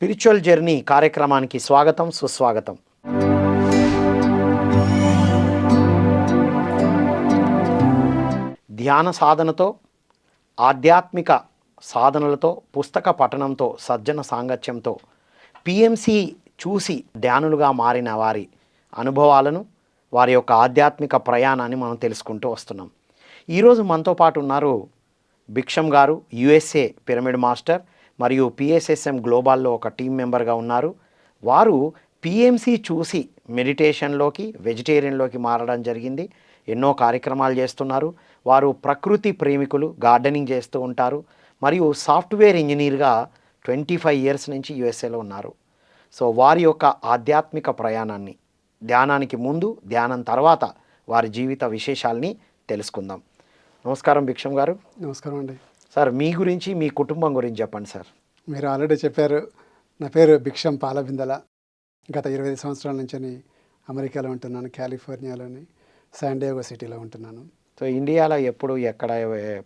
Spiritual journey కార్యక్రమానికి స్వాగతం సుస్వాగతం. ధ్యాన సాధనతో, ఆధ్యాత్మిక సాధనలతో, పుస్తక పఠనంతో, సజ్జన సాంగత్యంతో పిఎంసి చూసి ధ్యానులుగా మారిన వారి అనుభవాలను, వారి యొక్క ఆధ్యాత్మిక ప్రయాణాన్ని మనం తెలుసుకుంటూ వస్తున్నాం. ఈరోజు మనతో పాటు ఉన్నారు భిక్షం గారు, యుఎస్ఏ పిరమిడ్ మాస్టర్ మరియు పిఎస్ఎస్ఎం గ్లోబల్లో ఒక టీం మెంబర్గా ఉన్నారు. వారు పిఎంసి చూసి మెడిటేషన్లోకి, వెజిటేరియన్లోకి మారడం జరిగింది. ఎన్నో కార్యక్రమాలు చేస్తున్నారు. వారు ప్రకృతి ప్రేమికులు, గార్డెనింగ్ చేస్తూ ఉంటారు. మరియు సాఫ్ట్వేర్ ఇంజనీర్గా 25 ఇయర్స్ నుంచి యుఎస్ఏలో ఉన్నారు. సో వారి యొక్క ఆధ్యాత్మిక ప్రయాణాన్ని, ధ్యానానికి ముందు, ధ్యానం తర్వాత వారి జీవిత విశేషాల్ని తెలుసుకుందాం. నమస్కారం భిక్షం గారు. నమస్కారం అండి. సార్, మీ గురించి, మీ కుటుంబం గురించి చెప్పండి సార్. మీరు ఆల్రెడీ చెప్పారు. నా పేరు భిక్షం పాలబిందల. గత 25 సంవత్సరాల నుంచి అమెరికాలో ఉంటున్నాను. కాలిఫోర్నియాలోని శాండియాగో సిటీలో ఉంటున్నాను. సో ఇండియాలో ఎప్పుడు, ఎక్కడ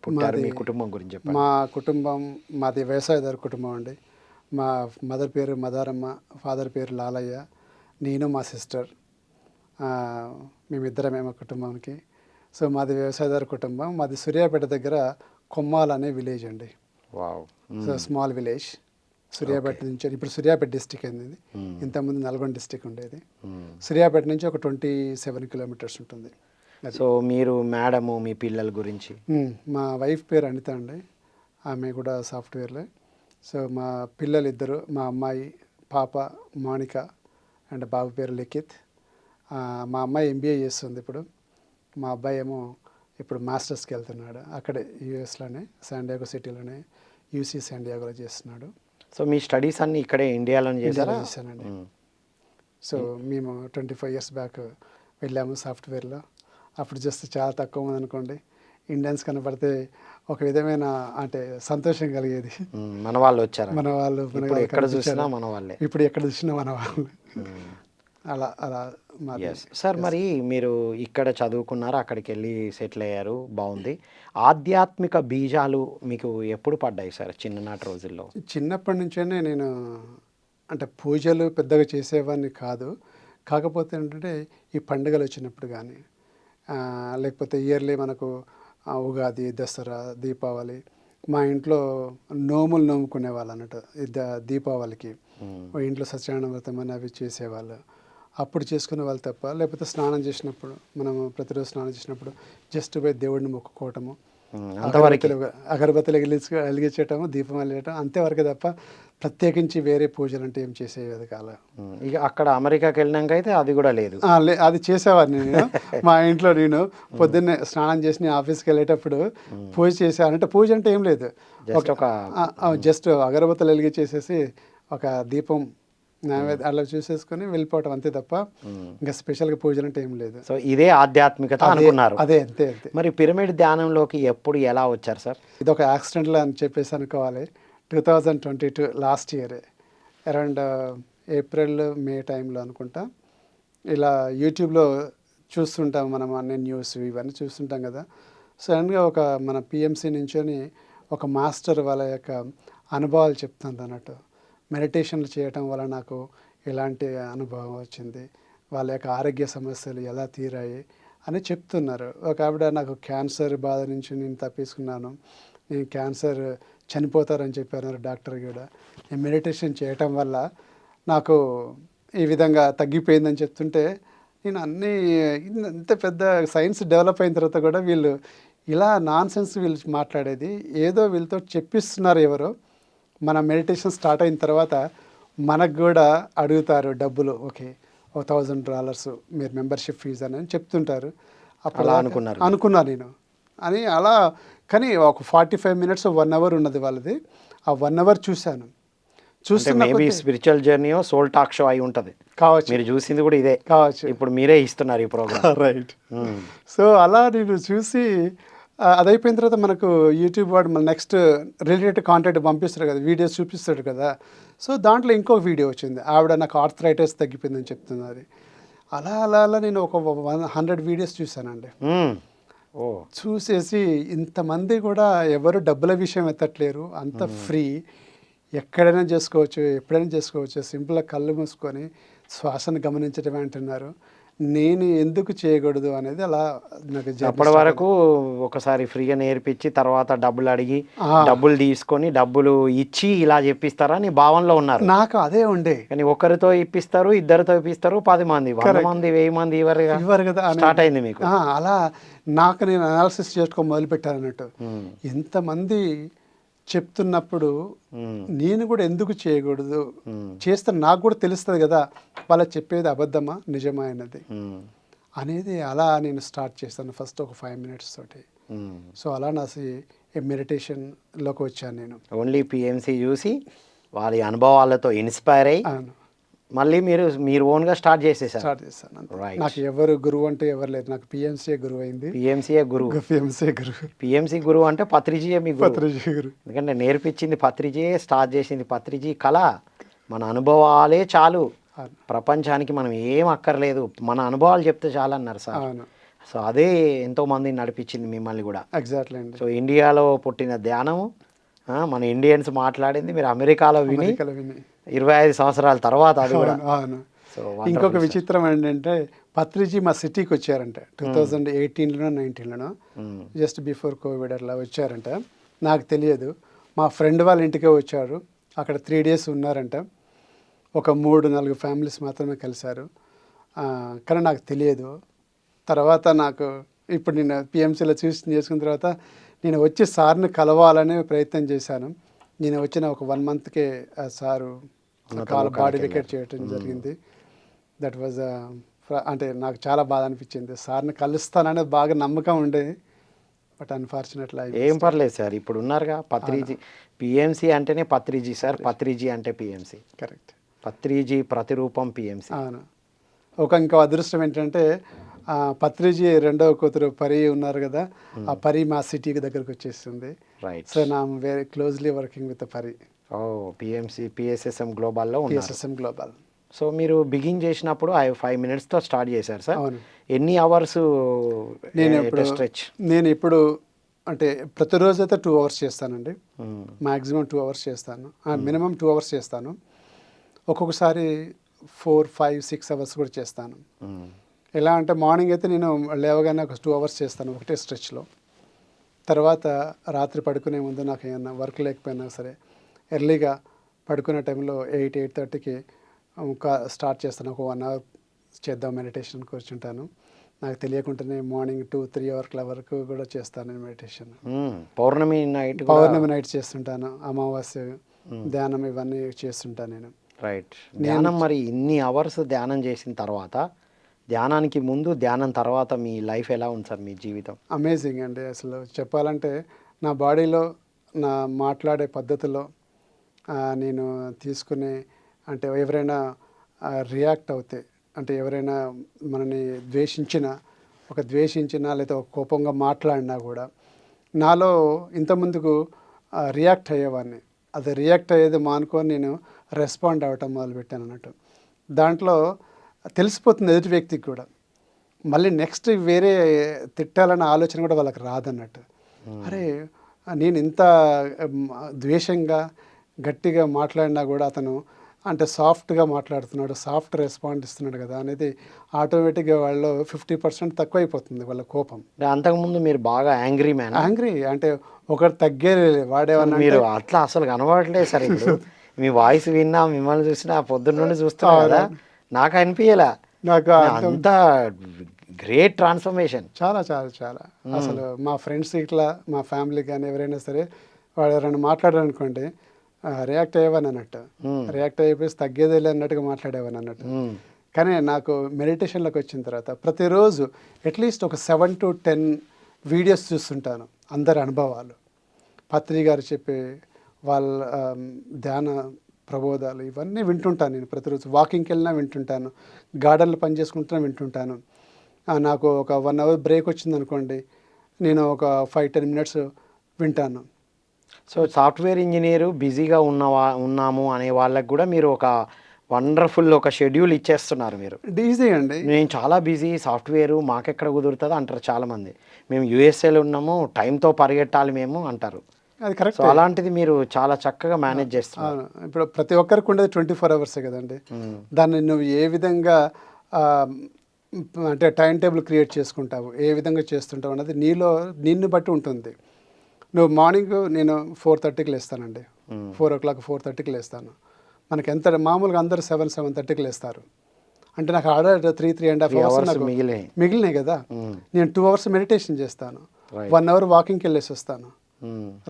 పుట్టారు? మీ కుటుంబం గురించి చెప్పండి. మా కుటుంబం మాది వ్యవసాయదారు కుటుంబం అండి. మా మదర్ పేరు మదారమ్మ, ఫాదర్ పేరు లాలయ్య, నేను మా సిస్టర్, మేమిద్దరమే మా కుటుంబానికి. సో మాది వ్యవసాయదారు కుటుంబం. మాది సూర్యాపేట దగ్గర కొమ్మాల్ అనే విలేజ్ అండి. Wow. So small village. Suryapet నుంచి, ఇప్పుడు సూర్యాపేట డిస్టిక్ అయింది. ఇంతకుముందు నల్గొండ డిస్టిక్ ఉండేది. సూర్యాపేట నుంచి ఒక 27 కిలోమీటర్స్ ఉంటుంది. సో మీరు మేడము, మీ పిల్లల గురించి? మా వైఫ్ పేరు అనిత అండి. ఆమె కూడా సాఫ్ట్వేర్లే. సో మా పిల్లలు ఇద్దరు, మా అమ్మాయి పాప మౌనిక అండ్ బాబు పేరు లిఖిత్. మా అమ్మాయి ఎంబీఏ చేస్తుంది ఇప్పుడు. మా అబ్బాయి ఏమో ఇప్పుడు మాస్టర్స్కి వెళ్తున్నాడు. అక్కడే యూఎస్లోనే శాండియాగో సిటీలోనే యూసీ శాండియాగోలో చేస్తున్నాడు. సో మీ స్టడీస్ అన్నీ ఇక్కడే ఇండియాలోనే చేశానండి. సో మేము 25 ఇయర్స్ బ్యాక్ వెళ్ళాము సాఫ్ట్వేర్లో. అప్పుడు జస్ట్ చాలా తక్కువ మంది అనుకోండి. ఇండియన్స్ కనపడితే ఒక విధమైన అంటే సంతోషం కలిగేది. మన వాళ్ళు వచ్చారు, మన వాళ్ళు ఎక్కడ చూసినా మన వాళ్ళే. ఇప్పుడు ఎక్కడ చూసినా మన వాళ్ళు. అలా అలా సార్, మరి మీరు ఇక్కడ చదువుకున్నారు, అక్కడికి వెళ్ళి సెటిల్ అయ్యారు, బాగుంది. ఆధ్యాత్మిక బీజాలు మీకు ఎప్పుడు పడ్డాయి సార్ చిన్ననాటి రోజుల్లో? చిన్నప్పటి నుంచే నేను అంటే పూజలు పెద్దగా చేసేవాడిని కాదు. కాకపోతే ఏంటంటే ఈ పండుగలు వచ్చినప్పుడు కానీ, లేకపోతే ఇయర్లీ మనకు ఉగాది, దసరా, దీపావళి, మా ఇంట్లో నోములు నోముకునేవాళ్ళు అన్నట్టు. దీపావళికి ఇంట్లో సత్యనారాయణ వ్రతం అని అవి చేసేవాళ్ళు. అప్పుడు చేసుకునే వాళ్ళు తప్ప, లేకపోతే స్నానం చేసినప్పుడు, మనము ప్రతిరోజు స్నానం చేసినప్పుడు జస్ట్ పోయి దేవుడిని మొక్కుకోవటము, అగరబత్తులు వెలిగించటము, దీపం వెలిగటం, అంతేవరకే తప్ప ప్రత్యేకించి వేరే పూజలు అంటే ఏం చేసేది కాదు. ఇక అక్కడ అమెరికాకి వెళ్ళినాక అయితే అది కూడా లేదు. అది చేసేవాడిని నేను. మా ఇంట్లో నేను పొద్దున్నే స్నానం చేసి ఆఫీస్కి వెళ్ళేటప్పుడు పూజ చేసేవాడిని. అంటే పూజ అంటే ఏం లేదు, జస్ట్ అగరబత్తులు వెలిగించేసేసి ఒక దీపం అలా చూసేసుకొని వెళ్ళిపోవటం, అంతే తప్ప ఇంకా స్పెషల్గా పూజలు అంటే ఏం లేదు. సో ఇదే ఆధ్యాత్మికత అనుకున్నారు? అదే, అంతే అంతే. మరి పిరమిడ్ ధ్యానంలోకి ఎప్పుడు, ఎలా వచ్చారు సార్? ఇది ఒక యాక్సిడెంట్లో అని చెప్పేసి అనుకోవాలి. 2022 last year around April May టైంలో అనుకుంటా. ఇలా యూట్యూబ్లో చూస్తుంటాం మనం, అన్ని న్యూస్ ఇవన్నీ చూస్తుంటాం కదా. సడన్గా ఒక మన పిఎంసి నుంచొని ఒక మాస్టర్ వాళ్ళ యొక్క అనుభవాలు చెప్తుంది అన్నట్టు. మెడిటేషన్లు చేయటం వల్ల నాకు ఎలాంటి అనుభవం వచ్చింది, వాళ్ళ యొక్క ఆరోగ్య సమస్యలు ఎలా తీరాయి అని చెప్తున్నారు. ఒక ఆవిడ నాకు క్యాన్సర్ బాధ నుంచి నేను తప్పించుకున్నాను, నేను క్యాన్సర్ చనిపోతారని చెప్పారు డాక్టర్ కూడా. నేను మెడిటేషన్ చేయటం వల్ల నాకు ఈ విధంగా తగ్గిపోయిందని చెప్తుంటే, నేను ఇంత పెద్ద సైన్స్ డెవలప్ అయిన తర్వాత కూడా వీళ్ళు ఇలా నాన్ సెన్స్ వీళ్ళు మాట్లాడేది, ఏదో వీళ్ళతో చెప్పిస్తున్నారు ఎవరో. మన మెడిటేషన్ స్టార్ట్ అయిన తర్వాత మనకు కూడా అడుగుతారు డబ్బులు, ఓకే $1,000 మీరు మెంబర్షిప్ ఫీజు అని చెప్తుంటారు. అప్పుడు అనుకున్నా నేను అని అలా. కానీ ఒక 45 మినిట్స్ 1 అవర్ ఉన్నది వాళ్ళది. ఆ 1 అవర్ చూశాను. చూస్తున్నా spiritual journey, soul talk show అయి ఉంటుంది కావచ్చు. మీరు చూసింది కూడా ఇదే కావచ్చు. ఇప్పుడు మీరే ఇస్తున్నారు ఈ ప్రోగ్రామ్. రైట్. సో అలా నేను చూసి అది అయిపోయిన తర్వాత మనకు యూట్యూబ్ వాడు మన నెక్స్ట్ రిలేటెడ్ కాంటెంట్ పంపిస్తాడు కదా, వీడియోస్ చూపిస్తాడు కదా. సో దాంట్లో ఇంకొక వీడియో వచ్చింది, ఆవిడ నాకు ఆర్థరైటిస్ తగ్గిపోయిందని చెప్తున్నది. అలా అలా అలా నేను ఒక 100 వీడియోస్ చూశానండి. చూసేసి ఇంతమంది కూడా ఎవరు డబ్బుల విషయం ఎత్తట్లేరు, అంత ఫ్రీ. ఎక్కడైనా చేసుకోవచ్చు, ఎప్పుడైనా చేసుకోవచ్చు. సింపుల్‌గా కళ్ళు మూసుకొని శ్వాసను గమనించడమే అంటున్నారు. నేను ఎందుకు చేయకూడదు అనేది అలా నాకు జర్నీ అప్పటి స్టార్ట్ వరకు ఒకసారి ఫ్రీగా నేర్పించి తర్వాత డబ్బులు అడిగి, ఆ! డబ్బులు తీసుకొని, డబ్బులు ఇచ్చి ఇలా చెప్పిస్తారా నీ భావనలో ఉన్నారు. నాకు అదే ఉండే. కానీ ఒకరితో ఇప్పిస్తారు, ఇద్దరితో ఇప్పిస్తారు, 10 మంది, 100 కరెక్ట్. మంది, 1000 మంది ఇవ్వరుగా. ఇవ్వరు కదా! స్టార్ట్ అయింది మీకు. అలా నాకు నేను అనాలిసిస్ చేసుకో మొదలుపెట్టానన్నట్టు. హ్మ్. ఎంతమంది చెప్తున్నప్పుడు హ్మ్. నేను కూడా ఎందుకు చేయకూడదు? హ్మ్. చేస్తే నాకు కూడా తెలుస్తది కదా! వాళ్ళు చెప్పేది అబద్ధమా? నిజమా? అన్నది. హ్మ్. అనేది అలా నేను స్టార్ట్ చేశాను ఫస్ట్ ఒక 5 మినిట్స్ తోటి. హ్మ్. సో, అలా మెడిటేషన్‌లోకి వచ్చాను నేను. ఓన్లీ పీఎంసీ చూసి వారి అనుభవాలతో ఇన్‌స్పైర్ అయ్యి అవును. మళ్ళీ మీరు ఓన్‌గా స్టార్ట్ చేసేసారు. స్టార్ట్ చేశాను అంతే. రైట్. నాకు ఎవరు గురువు అంటే ఎవరు లేరు. నాకు పీఎంసీయే గురువయింది. పీఎంసీయే గురువు. పీఎంసీయే గురువు. పీఎంసీ గురువు అంటే పత్రిజీయే మీ గురువు. పత్రిజీ గురువు. ఎందుకంటే నేర్పించింది పత్రిజీయే, స్టార్ట్ చేసింది పత్రిజీ కళ. మన అనుభవాలే చాలు. అవును. ప్రపంచానికి మనం ఏం అక్కర్లేదు. మన అనుభవాలు చెప్తే చాలన్నారు సార్. అవును. సో, అదే ఎంతోమందిని నడిపించింది మిమ్మల్ని కూడా. ఎగ్జాక్ట్‌లీ అండి. సో, ఇండియాలో పుట్టిన ధ్యానము మన ఇండియన్స్ మాట్లాడింది మీరు అమెరికాలో విని అమెరికాలో విని. 25 సంవత్సరాల తర్వాత అది కూడా. అవును. అవును. సో, ఇంకొక వండర్ఫుల్ సార్. విచిత్రం ఏంటంటే పత్రిజీ మా సిటీకి వచ్చారంట. 2018లోనో, 19లోనో హ్మ్. జస్ట్ బిఫోర్ కోవిడ్ అట్లా వచ్చారంట. నాకు తెలియదు. మా ఫ్రెండ్ వాళ్ళ ఇంటికే వచ్చారు. అక్కడ 3 డేస్ ఉన్నారంట. ఒక 3, 4 ఫ్యామిలీస్ మాత్రమే కలిసారు. కానీ నాకు తెలియదు. తర్వాత నాకు ఇప్పుడు నేను పీఎంసీలో చూసి చేసుకున్న తర్వాత నేను వచ్చి సార్‌ని కలవాలనే ప్రయత్నం చేశాను. నేను వచ్చిన ఒక 1 మంత్‌కే సారు బాడీ లోకానికి వికెట్ చేయటం జరిగింది. దట్ వాజ్ అంటే నాకు చాలా బాధ అనిపించింది. సార్‌ని కలుస్తాననే బాగా నమ్మకం ఉండే. బట్ అన్‌ఫార్చునేట్‌లీ ఏం పర్లేదు సార్. ఇప్పుడు ఉన్నారుగా పత్రిజీ. పీఎంసీ అంటేనే పత్రిజీ సార్. పత్రిజీ అంటే పీఎంసీ. కరెక్ట్. పత్రిజీ ప్రతిరూపం పీఎంసీ. అవును. ఇంకో అదృష్టం ఏంటంటే పత్రిజీ రెండవ కూతురు పరి ఉన్నారు కదా! ఆ పరి మా సిటీకి దగ్గరకు వచ్చేసింది. రైట్. సో, నా I'm very closely working with పరి. ఓహ్! పీఎంసీ, పీఎస్ఎస్ఎం గ్లోబల్‌లో ఉన్నారు. పీఎస్ఎస్ఎం గ్లోబల్. సో, మీరు బిగిన్ చేసినప్పుడు 5 మినిట్స్‌తో స్టార్ట్ చేశారు సార్. అవును. ఎన్ని అవర్స్ నేనిప్పుడు నేనిప్పుడు అంటే ప్రతిరోజైతే 2 అవర్స్ చేస్తానండి. హ్మ్. మాక్సిమం 2 అవర్స్ చేస్తాను. మినిమమ్ 2 అవర్స్ చేస్తాను. ఒక్కొక్కసారి 4, 5, 6 అవర్స్ కూడా చేస్తాను. హ్మ్. ఎలా అంటే మార్నింగ్ అయితే నేను లేవగానే ఒక 2 అవర్స్ చేస్తాను ఒకటే స్ట్రెచ్‌లో. తర్వాత రాత్రి పడుకునే ముందు నాకు ఏమన్నా వర్క్ లేకపోయినా సరే ఎర్లీగా పడుకునే టైంలో 8, 8:30కి స్టార్ట్ చేస్తాను. ఒక 1 అవర్ చేద్దాం మెడిటేషన్ కూర్చుంటాను. నాకు తెలియకుండానే మార్నింగ్ 2, 3 అవర్ల వరకు కూడా చేస్తాను నేను మెడిటేషన్. పౌర్ణమి నైట్ కూడా. పౌర్ణమి నైట్ చేస్తుంటాను. అమావాస్య ధ్యానం ఇవన్నీ చేస్తుంటాను నేను. రైట్. ధ్యానం మరి ఇన్ని అవర్స్ ధ్యానం చేసిన తర్వాత, ధ్యానానికి ముందు, ధ్యానం తర్వాత మీ లైఫ్ ఎలా ఉంది సార్ మీ జీవితం? అమేజింగ్ అండి. అసలు చెప్పాలంటే నా బాడీలో, నా మాట్లాడే పద్ధతిలో, నేను తీసుకునే అంటే ఎవరైనా రియాక్ట్ అవుతే, అంటే ఎవరైనా మనని ద్వేషించినా లేదా ఒక కోపంగా మాట్లాడినా కూడా నాలో ఇంతకుముందుకు రియాక్ట్ అయ్యేవాడిని. అది రియాక్ట్ అయ్యేది మానుకొని నేను రెస్పాండ్ అవ్వటం మొదలుపెట్టాను అన్నట్టు. దాంట్లో తెలిసిపోతుంది ఎదుటి వ్యక్తికి కూడా. మళ్ళీ నెక్స్ట్ వేరే తిట్టాలన్న ఆలోచన కూడా వాళ్ళకి రాదన్నట్టు. అరే! నేను ఇంత ద్వేషంగా, గట్టిగా మాట్లాడినా కూడా అతను అంటే సాఫ్ట్‌గా మాట్లాడుతున్నాడు, సాఫ్ట్ రెస్పాండ్ ఇస్తున్నాడు కదా! అనేది ఆటోమేటిక్‌గా వాళ్ళలో 50% తక్కువైపోతుంది వాళ్ళ కోపం. అంతకుముందు మీరు బాగా యాంగ్రీ మ్యానా? యాంగ్రీ అంటే ఒకటి తగ్గేదే వాడేమన్నా మీరు అంటే అట్లా అసలు కనబడట్లేదు సార్ ఇప్పుడు. మీ వాయిస్ విన్నా, మిమ్మల్ని చూసినా పొద్దున్న నుండి చూస్తున్నా కదా! నాకు అనిపియలా. నాకు అర్థం అంత గ్రేట్ ట్రాన్స్‌ఫర్మేషన్. చాలా చాలా చాలా. అసలు మా ఫ్రెండ్స్ ఇట్లా మా ఫ్యామిలీ కానీ ఎవరైనా సరే వాడు ఎవరైనా మాట్లాడారనుకోండి రియాక్ట్ అయ్యేవాడిని అన్నట్టు. రియాక్ట్ అయిపోయి తగ్గేదేలే అన్నట్టుగా మాట్లాడేవాడిని అన్నట్టు. కానీ నాకు మెడిటేషన్‌లోకి వచ్చిన తర్వాత ప్రతిరోజు అట్లీస్ట్ ఒక 7-10 వీడియోస్ చూస్తుంటాను. అందరి అనుభవాలు. పత్రి గారు చెప్పే వాళ్ళ ధ్యాన ప్రబోధాలు ఇవన్నీ వింటుంటాను నేను ప్రతిరోజు. వాకింగ్‌కి వెళ్ళినా వింటుంటాను. గార్డెన్‌లో పని చేసుకుంటున్నా వింటుంటాను. నాకు ఒక 1 అవర్ బ్రేక్ వచ్చిందనుకోండి, నేను ఒక 5-10 మినిట్స్ వింటాను. సో, సాఫ్ట్‌వేర్ ఇంజినీర్ బిజీగా ఉన్నాము అనే వాళ్ళకి కూడా మీరు ఒక వండర్‌ఫుల్ ఒక షెడ్యూల్ ఇచ్చేస్తున్నారు మీరు. ఈజీ అండి. నేను చాలా బిజీ సాఫ్ట్‌వేరు మాకెక్కడ కుదురుతది అంటారు చాలామంది. మేము యూఎస్ఏలో ఉన్నాము, టైంతో పరిగెట్టాలి మేము అంటారు. అది కరెక్ట్. సో అలాంటిది మీరు చాలా చక్కగా మేనేజ్ చేస్తున్నారు. అవును. ఇప్పుడు ప్రతి ఒక్కరికి ఉండేది 24 అవర్సే కదండి. దాన్ని నువ్వు ఏ విధంగా అంటే టైం టేబుల్ క్రియేట్ చేసుకుంటావు, ఏ విధంగా చేస్తుంటావు అన్నది నిన్ను బట్టి ఉంటుంది. నువ్వు మార్నింగ్ నేను 4:30కి లేస్తానండి. 4:00 4:30కి లేస్తాను. మనకి ఎంత మామూలుగా అందరూ 7:30కి లేస్తారు. అంటే నాకు ఆడ 3.5 అవర్స్ నాకు మిగిలినాయి కదా. నేను 2 అవర్స్ మెడిటేషన్ చేస్తాను, 1 అవర్ వాకింగ్కి వెళ్ళేసి వస్తాను,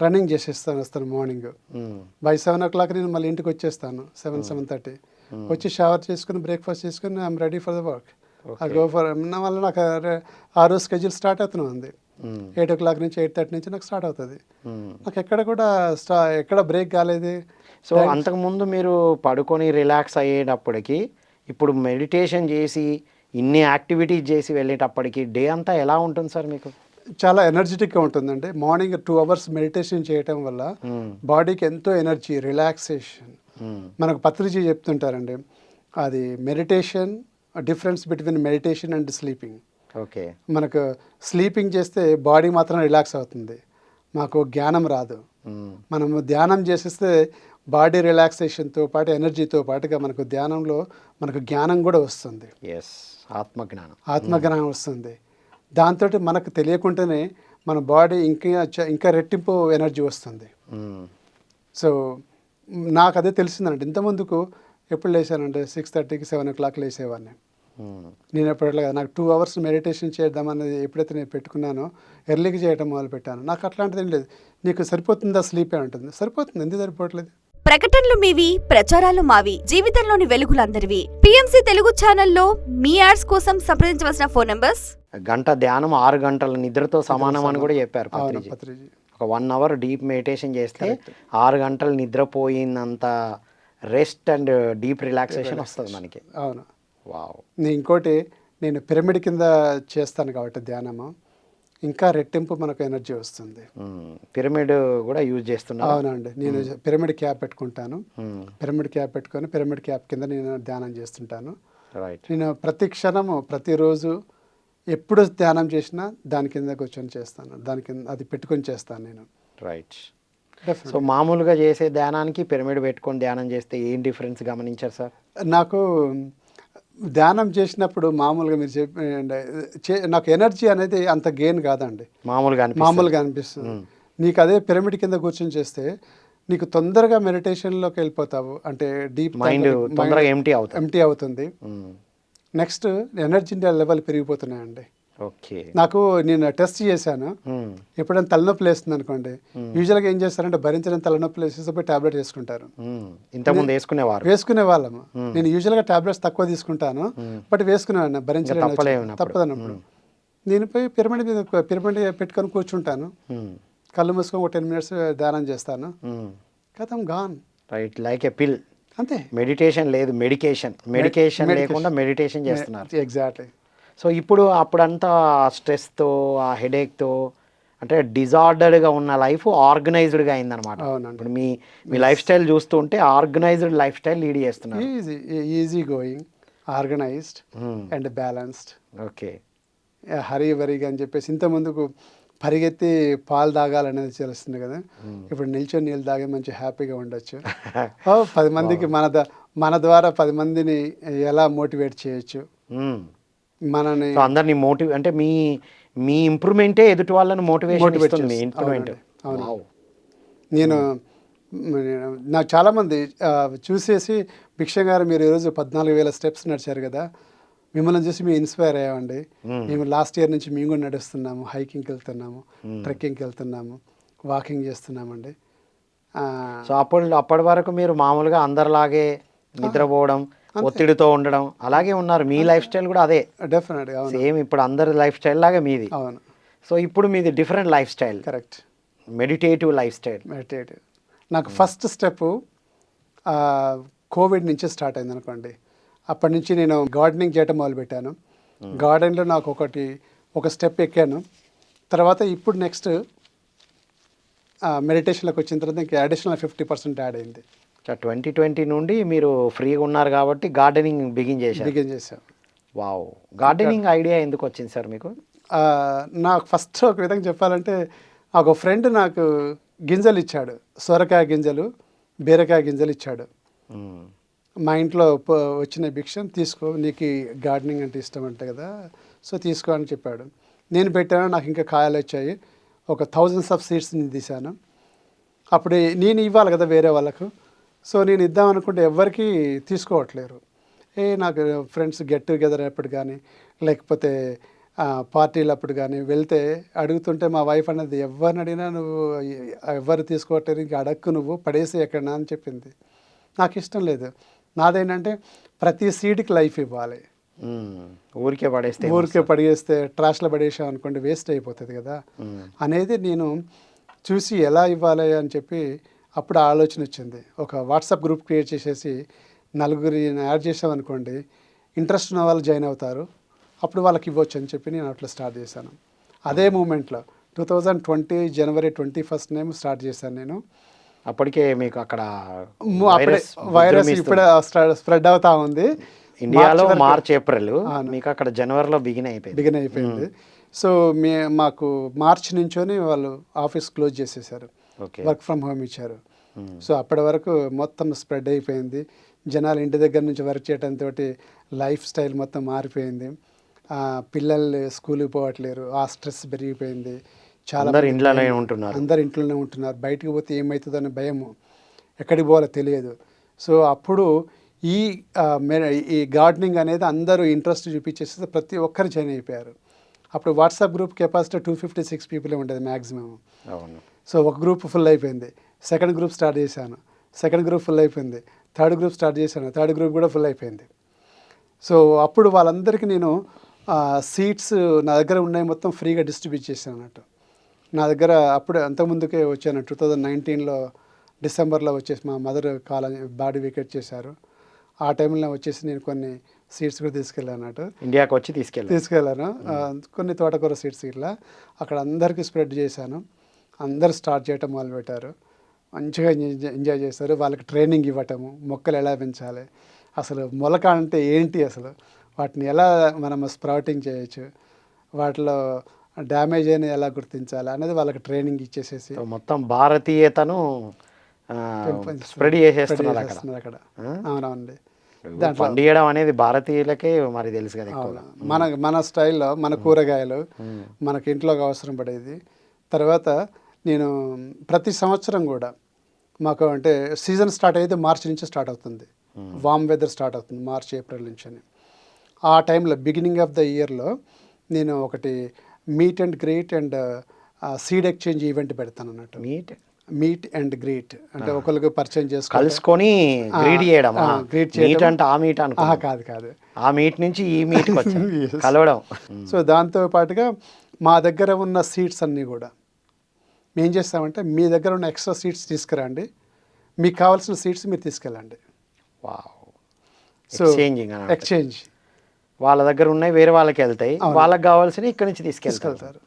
రన్నింగ్ వస్తాను మార్నింగ్. బై 7:00 నేను మళ్ళీ ఇంటికి వచ్చేస్తాను. 7:30 వచ్చి షవర్ చేసుకుని బ్రేక్ఫాస్ట్ చేసుకుని I'm ready for the work. I go for నా వల్ల నాకు ఆ రోజు స్కెడ్యూల్ స్టార్ట్ అవుతూనే ఉంది. 8:00 నుంచి 8:30 నుంచి నాకు స్టార్ట్ అవుతుంది. నాకు ఎక్కడ కూడా ఎక్కడ బ్రేక్ కాలేదు. సో అంతకుముందు మీరు పడుకొని రిలాక్స్ అయ్యేటప్పటికి ఇప్పుడు మెడిటేషన్ చేసి ఇన్ని యాక్టివిటీస్ చేసి వెళ్ళేటప్పటికి డే అంతా ఎలా ఉంటుంది సార్ మీకు? చాలా ఎనర్జెటిక్గా ఉంటుందండి. మార్నింగ్ 2 అవర్స్ మెడిటేషన్ చేయటం వల్ల బాడీకి ఎంతో ఎనర్జీ, రిలాక్సేషన్. మనకు పత్రిజీ చెప్తుంటారండి, అది meditation difference between meditation and sleeping. Okay. మనకు స్లీపింగ్ చేస్తే బాడీ మాత్రం రిలాక్స్ అవుతుంది, మాకు జ్ఞానం రాదు. మనము ధ్యానం చేసేస్తే బాడీ రిలాక్సేషన్తో పాటు ఎనర్జీతో పాటుగా మనకు ధ్యానంలో మనకు జ్ఞానం కూడా వస్తుంది. ఆత్మజ్ఞానం వస్తుంది. దాంతో మనకు తెలియకుండానే మన బాడీ ఇంకా రెట్టింపు ఎనర్జీ వస్తుంది. సో నాకు అదే తెలిసిందంటే ఇంతకుముందుకు ఎప్పుడు లేచానంటే 6:30కి 7:00 లేచేవాడిని. నేను ఎప్పుడట్లా నాకు 2 అవర్స్ మెడిటేషన్ చేద్దామనేది ఎప్పుడైతే నేను పెట్టుకున్నానో ఎర్లీకి చేయడం మొదలుపెట్టాను. నాకు అట్లాంటిది ఏం లేదు. నీకు సరిపోతుందా స్లీపే ఉంటుంది. సరిపోతుంది, ఎందుకు సరిపోవట్లేదు? ప్రకటనలు మీవి, ప్రచారాలు మావి, జీవితంలోని వెలుగులందరివి. పిఎంసి తెలుగు ఛానల్లో మీ యాడ్స్ కోసం సంప్రదించవలసిన ఫోన్ నంబర్స్. గంట ధ్యానం 6 గంటల నిద్రతో సమానం అని కూడా చెప్పారు పత్రిజీ. ఒక 1 అవర్ డీప్ మెడిటేషన్ చేస్తే 6 గంటలు నిద్రపోయినంత రెస్ట్ అండ్ డీప్ రిలాక్సేషన్ వస్తుంది మనకి. అవును. వావ్. ఇంకోటి నేను పిరమిడ్ కింద చేస్తాను కాబట్టి ధ్యానము ఇంకా రెట్టింపు మనకు ఎనర్జీ వస్తుంది. పిరమిడ్ కూడా యూజ్ చేస్తున్నాను. అవునండి. నేను పిరమిడ్ క్యాప్ పెట్టుకుంటాను. పిరమిడ్ క్యాప్ పెట్టుకొని పిరమిడ్ క్యాప్ కింద నేను ధ్యానం చేస్తుంటాను. నేను ప్రతి క్షణము ప్రతిరోజు ఎప్పుడు ధ్యానం చేసినా దాని కింద కూర్చొని చేస్తాను, దాని కింద అది పెట్టుకొని చేస్తాను నేను. రైట్. సో మామూలుగా చేసే ధ్యానానికి పిరమిడ్ పెట్టుకొని ధ్యానం చేస్తే ఏం డిఫరెన్స్ గమనించారు సార్? నాకు ధ్యానం చేసినప్పుడు మామూలుగా మీరు నాకు ఎనర్జీ అనేది అంత గెయిన్ కాదండి, మామూలుగా అనిపిస్తుంది. నీకు అదే పిరమిడ్ కింద కూర్చొని చేస్తే నీకు తొందరగా మెడిటేషన్లోకి వెళ్ళిపోతావు, అంటే డీప్ మైండ్ తొందరగా ఎంటీ అవుతుంది. నెక్స్ట్ ఎనర్జీ లెవెల్ పెరిగిపోతున్నాయండి. ఓకే. నాకు నేను టెస్ట్ చేశాను, ఎప్పుడైనా తలనొప్పి లేస్తుంది అనుకోండి, యూజువల్గా ఏం చేస్తారంటే భరించడం తలనొప్పి లేసేసిపోయి టాబ్లెట్ వేసుకుంటారు. ఇంతకుముందు వేసుకునే వాళ్ళము. నేను యూజువల్గా టాబ్లెట్స్ తక్కువ తీసుకుంటాను, బట్ వేసుకునేవాడిని భరించలేను తప్పదన్నప్పుడు. నేను పోయి పిరమిడ్ పెట్టుకొని కూర్చుంటాను, కళ్ళు మూసుకొని ఒక 10 minutes ధ్యానం చేస్తాను, కథం గాన్. రైట్. లైక్ ఎ పిల్. అంతే. మెడిటేషన్ లేదు, మెడికేషన్ లేకుండా మెడిటేషన్ చేస్తున్నారు. ఎగ్జాక్ట్లీ. సో ఇప్పుడు అప్పుడంతా స్ట్రెస్తో ఆ హెడేక్తో అంటే డిజార్డర్డ్గా ఉన్న లైఫ్ ఆర్గనైజ్డ్గా అయిందనమాట. ఇప్పుడు మీ లైఫ్ స్టైల్ చూస్తుంటే ఆర్గనైజ్డ్ లైఫ్ స్టైల్ లీడ్ చేస్తున్నారు. Easy going, organised and balanced. Okay. Hurry వరీగా అని చెప్పేసి ఇంత ముందుకు పరిగెత్తి పాలు తాగాలనేది తెలుస్తుంది కదా, ఇప్పుడు నిల్చొని నీళ్ళు తాగి మంచి హ్యాపీగా ఉండొచ్చు. 10 మందికి మన ద్వారా 10 మందిని ఎలా మోటివేట్ చేయొచ్చు, మనని అందరినీ అంటే మీ ఇంప్రూవ్మెంటే ఎదుటి వాళ్ళని మోటివేట్ ఇస్తుంది. నేను నాకు చాలామంది చూసేసి భిక్ష గారు మీరు ఈరోజు 14,000 steps నడిచారు కదా, మిమ్మల్ని చూసి మేము ఇన్స్పైర్ అయ్యామండి, మేము లాస్ట్ ఇయర్ నుంచి మేము కూడా నడుస్తున్నాము, హైకింగ్కి వెళ్తున్నాము, ట్రెక్కింగ్కి వెళ్తున్నాము, వాకింగ్ చేస్తున్నామండి. సో అప్పటి వరకు మీరు మామూలుగా అందరిలాగే నిద్రపోవడం, ఒత్తిడితో ఉండడం అలాగే ఉన్నారు. మీ లైఫ్ స్టైల్ కూడా అదే. డెఫినెట్గా సేమ్ ఇప్పుడు అందరి లైఫ్ స్టైల్ లాగా మీది. అవును. సో ఇప్పుడు మీది different life style. Correct. Meditative life style. నాకు ఫస్ట్ స్టెప్ కోవిడ్ నుంచి స్టార్ట్ అయింది అనుకోండి. అప్పటి నుంచి నేను గార్డెనింగ్ చేయటం మొదలుపెట్టాను. గార్డెన్లో నాకు ఒక స్టెప్ ఎక్కాను. తర్వాత ఇప్పుడు నెక్స్ట్ మెడిటేషన్లోకి వచ్చిన తర్వాత ఇంకా అడిషనల్ 50% యాడ్ అయింది. 2020 నుండి మీరు ఫ్రీగా ఉన్నారు కాబట్టి గార్డెనింగ్ బిగిన్ చేశాం. వావ్. గార్డెనింగ్ ఐడియా ఎందుకు వచ్చింది సార్ మీకు? నాకు ఫస్ట్ ఒక విధంగా చెప్పాలంటే ఒక ఫ్రెండ్ నాకు గింజలు ఇచ్చాడు, సొరకాయ గింజలు, బీరకాయ గింజలు ఇచ్చాడు. మ్మ్. మా ఇంట్లో వచ్చిన భిక్షం తీసుకో, నీకు గార్డెనింగ్ అంటే ఇష్టం అంట కదా, సో తీసుకో అని చెప్పాడు. నేను పెట్టాను, నాకు ఇంకా కాయలు వచ్చాయి. ఒక 1000s ఆఫ్ సీడ్స్ నేను తీశాను. అప్పుడు నేను ఇవ్వాలి కదా వేరే వాళ్ళకు. సో నేను ఇద్దాం అనుకుంటే ఎవ్వరికి తీసుకోవట్లేరు. నాకు ఫ్రెండ్స్ గెట్ టుగెదర్ అప్పుడు కానీ లేకపోతే పార్టీలు అప్పుడు కానీ వెళ్తే అడుగుతుంటే మా వైఫ్ అన్నది, ఎవరిని అడిగినా నువ్వు ఎవరు తీసుకోవట్లేదు, ఇంకా అడక్కు, నువ్వు పడేసి ఎక్కడన్నా అని చెప్పింది. నాకు ఇష్టం లేదు. నాదేంటంటే ప్రతి సీడ్కి లైఫ్ ఇవ్వాలి. ఊరికే పడేస్తే ట్రాష్లో పడేసాం అనుకోండి, వేస్ట్ అయిపోతుంది కదా అనేది నేను చూసి ఎలా ఇవ్వాలి అని చెప్పి అప్పుడు ఆలోచన వచ్చింది. ఒక వాట్సాప్ గ్రూప్ క్రియేట్ చేసేసి 4 యాడ్ చేసామనుకోండి, ఇంట్రెస్ట్ ఉన్న వాళ్ళు జాయిన్ అవుతారు, అప్పుడు వాళ్ళకి ఇవ్వచ్చు అని చెప్పి నేను అట్లా స్టార్ట్ చేశాను. అదే మూమెంట్లో 2020 జనవరి 21 స్టార్ట్ చేశాను నేను. అప్పటికే మీకు అక్కడ అప్పుడే వైరస్ ఇప్పుడే స్ప్రెడ్ అవుతా ఉంది. ఇండియాలో మార్చ్ ఏప్రిల్, మీకు అక్కడ జనవరిలో బిగిన్ అయిపోయింది. సో మాకు మార్చ్ నుంచోని వాళ్ళు ఆఫీస్ క్లోజ్ చేసేసారు, వర్క్ ఫ్రమ్ హోమ్ ఇచ్చారు. సో అప్పటి వరకు మొత్తం స్ప్రెడ్ అయిపోయింది. జనాలు ఇంటి దగ్గర నుంచి వర్క్ చేయడంతో లైఫ్ స్టైల్ మొత్తం మారిపోయింది. పిల్లలు స్కూల్కి పోవట్లేరు, ఆ స్ట్రెస్ పెరిగిపోయింది. చాలా అందరు ఇంట్లోనే ఉంటున్నారు. బయటకు పోతే ఏమవుతుందని భయము, ఎక్కడికి పోవాలో తెలియదు. సో అప్పుడు ఈ గార్డెనింగ్ అనేది అందరూ ఇంట్రెస్ట్ చూపించేస్తే ప్రతి ఒక్కరు జాయిన్ అయిపోయారు. అప్పుడు వాట్సాప్ గ్రూప్ కెపాసిటీ 256 పీపులే ఉండేది మ్యాక్సిమం. సో ఒక గ్రూప్ ఫుల్ అయిపోయింది. సెకండ్ గ్రూప్ స్టార్ట్ చేశాను, సెకండ్ గ్రూప్ ఫుల్ అయిపోయింది. థర్డ్ గ్రూప్ స్టార్ట్ చేశాను, థర్డ్ గ్రూప్ కూడా ఫుల్ అయిపోయింది. సో అప్పుడు వాళ్ళందరికీ నేను సీట్స్ నా దగ్గర ఉన్నాయి మొత్తం ఫ్రీగా డిస్ట్రిబ్యూట్ చేశాను అన్నట్టు. నా దగ్గర అప్పుడు అంతకుముందుకే వచ్చాను, 2019లో డిసెంబర్లో వచ్చేసి మా మదర్ బాడీ వికెట్ చేశారు. ఆ టైంలో వచ్చేసి నేను కొన్ని సీట్స్ కూడా తీసుకెళ్ళాను అన్నట్టు. ఇండియాకి వచ్చి తీసుకెళ్ళాను కొన్ని తోటకూర సీట్స్ ఇట్లా అక్కడ అందరికీ స్ప్రెడ్ చేశాను. అందరు స్టార్ట్ చేయటం మొదలుపెట్టారు. మంచిగా ఎంజాయ్ చేస్తారు. వాళ్ళకి ట్రైనింగ్ ఇవ్వటము, మొక్కలు ఎలా పెంచాలి, అసలు మొలక అంటే ఏంటి, అసలు వాటిని ఎలా మనం స్ప్రౌటింగ్ చేయొచ్చు, వాటిలో డ్యామేజ్ అయినా ఎలా గుర్తించాలి అనేది వాళ్ళకి ట్రైనింగ్ ఇచ్చేసేసి మొత్తం భారతీయతను స్ప్రెడ్ చేసేస్తున్నారు అక్కడ. అవునండి. దాంట్లో పండియడం అనేది భారతీయులకే మరి తెలుసు కదా. మన స్టైల్లో మన కూరగాయలు మనకి ఇంట్లోకి అవసరం పడేది. తర్వాత నేను ప్రతి సంవత్సరం కూడా మాకు అంటే సీజన్ స్టార్ట్ అయితే మార్చి నుంచి స్టార్ట్ అవుతుంది, వామ్ వెదర్ స్టార్ట్ అవుతుంది మార్చ్ ఏప్రిల్ నుంచి అని. ఆ టైంలో బిగినింగ్ ఆఫ్ ద ఇయర్లో నేను ఒకటి meet and greet and seed exchange event పెడతాను అన్నట్టు. మీట్ అండ్ గ్రీట్ అంటే ఒకరికి పరిచయం చేసుకొని కలుసుకొని గ్రీట్ చేయడం. కాదు ఆ మీట్ నుంచి ఈ మీట్ కలవడం. సో దాంతో పాటుగా మా దగ్గర ఉన్న సీడ్స్ అన్నీ కూడా మేము ఏం చేస్తామంటే, మీ దగ్గర ఉన్న ఎక్స్ట్రా సీడ్స్ తీసుకురండి, మీకు కావాల్సిన సీడ్స్ మీరు తీసుకెళ్ళండి. సో ఎక్స్చేంజ్ వాళ్ళ దగ్గర ఉన్నాయి వేరే వాళ్ళకి వెళ్తాయి, వాళ్ళకి కావాల్సినవి ఇక్కడ నుంచి తీసుకెళ్తారు.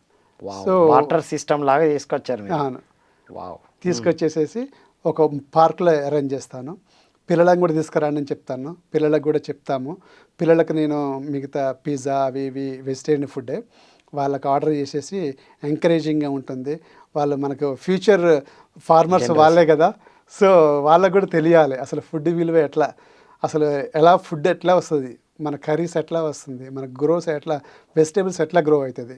సో వాటర్ సిస్టమ్ లాగా తీసుకొచ్చారు. తీసుకొచ్చేసేసి ఒక పార్క్లో అరేంజ్ చేస్తాను. పిల్లలకు కూడా తీసుకురండి అని చెప్తాను, పిల్లలకు కూడా చెప్తాము. పిల్లలకు నేను మిగతా పిజ్జా అవి ఇవి వెజిటేరియన్ ఫుడ్డే వాళ్ళకి ఆర్డర్ చేసేసి ఎంకరేజింగ్గా ఉంటుంది. వాళ్ళు మనకు ఫ్యూచర్ ఫార్మర్స్ వాళ్ళే కదా, సో వాళ్ళకు కూడా తెలియాలి అసలు ఫుడ్ విలువ ఎట్లా, అసలు ఫుడ్ ఎట్లా వస్తుంది, మన కర్రీస్ ఎట్లా వస్తుంది, మన గ్రోస్ ఎట్లా, వెజిటేబుల్స్ ఎట్లా గ్రో అవుతుంది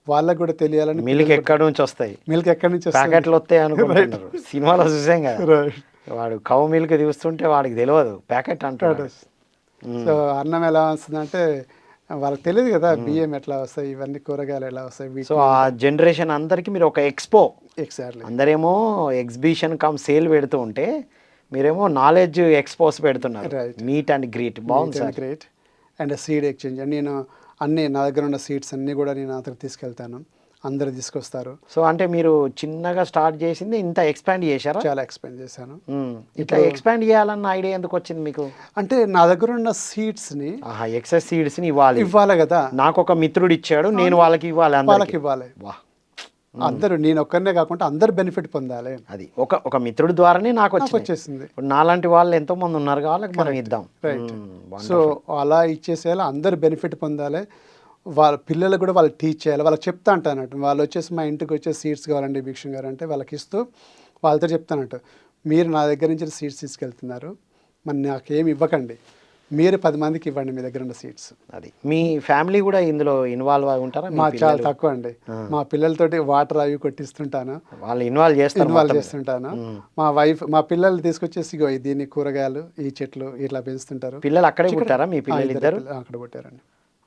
వాళ్ళకు కూడా తెలియాలని. మిల్క్ ఎక్కడి నుంచి వస్తాయి, మిల్క్ ఎక్కడి నుంచి ప్యాకెట్లు వస్తాయి అనుకుంటున్నారు. సినిమాలో చూసాం కదా, వాడు కౌ మిల్క్ తీస్తుంటే వాడికి తెలియదు ప్యాకెట్ అంటాడు. సో అన్నం ఎలా వస్తుందంటే వాళ్ళకి తెలియదు కదా, బియ్యం ఎట్లా వస్తాయి, ఇవన్నీ కూరగాయలు ఎలా వస్తాయి. సో ఆ జనరేషన్ అందరికి మీరు ఒక ఎక్స్పో, ఎగ్జాక్ట్లీ అందరేమో ఎగ్జిబిషన్ కమ్ సేల్ పెడుతూ ఉంటే మీరేమో నాలెడ్జ్ ఎక్స్పోస్ పెడుతున్నారు. మీట్ అండ్ గ్రీట్ బాగుంది sir. Great and seed exchange నేను అన్నీ నా దగ్గర ఉన్న సీడ్స్ అన్నీ కూడా నేను అతనికి తీసుకెళ్తాను, అందరు తీసుకొస్తారు. సో అంటే మీరు చిన్నగా స్టార్ట్ చేసింది ఇంత ఎక్స్పాండ్ చేశారా? చాలా ఎక్స్పాండ్ చేశాను. ఇట్లా ఎక్స్పాండ్ చేయాలన్న ఐడియా ఎందుకు వచ్చింది మీకు? అంటే నా దగ్గర ఉన్న సీడ్స్ని ఎక్సెస్ సీడ్స్ని ఇవ్వాలి కదా. నాకు ఒక మిత్రుడు ఇచ్చాడు, నేను వాళ్ళకి ఇవ్వాలి. అందరూ, నేను ఒక్కనే కాకుండా అందరు బెనిఫిట్ పొందాలి. అది ఒక మిత్రుడి ద్వారానే నాకు వచ్చేసింది. నాలాంటి వాళ్ళు ఎంతో మంది ఉన్నారు, వాళ్ళకి మనం ఇద్దాం. రైట్. సో అలా ఇచ్చేసేలా అందరు బెనిఫిట్ పొందాలి. వాళ్ళ పిల్లలకు కూడా వాళ్ళు టీచ్ చేయాలి. వాళ్ళకి చెప్తా అంటానట్టు. వాళ్ళు వచ్చేసి మా ఇంటికి వచ్చేసి సీడ్స్ కావాలండి భిక్షం గారు అంటే వాళ్ళకి ఇస్తూ వాళ్ళతో చెప్తానట్టు. మీరు నా దగ్గర నుంచి సీడ్స్ తీసుకెళ్తున్నారు, మరి నాకేమి ఇవ్వకండి, మీరు 10 మందికి ఇవ్వండి మీ దగ్గర ఉన్న సీడ్స్. అది మీ ఫ్యామిలీ కూడా ఇందులో ఇన్వాల్వ్ అయి ఉంటారా? మీ మా చాలా పిల్లలు? తక్కువ అండి. మా పిల్లలతోటి వాటర్ అవి కొట్టిస్తుంటాను, వాళ్ళు ఇన్వాల్వ్ చేస్తారు ఇన్వాల్వ్ మొత్తం. చేస్తుంటాను. మా పిల్లలు తీసుకొచ్చేసి ఇగో దీన్ని కూరగాయలు ఈ చెట్లు ఇట్లా పెంచుతుంటారు. పిల్లలు అక్కడే పుట్టారా మీ పిల్లలు ఇద్దరు? అక్కడ పుట్టారండి.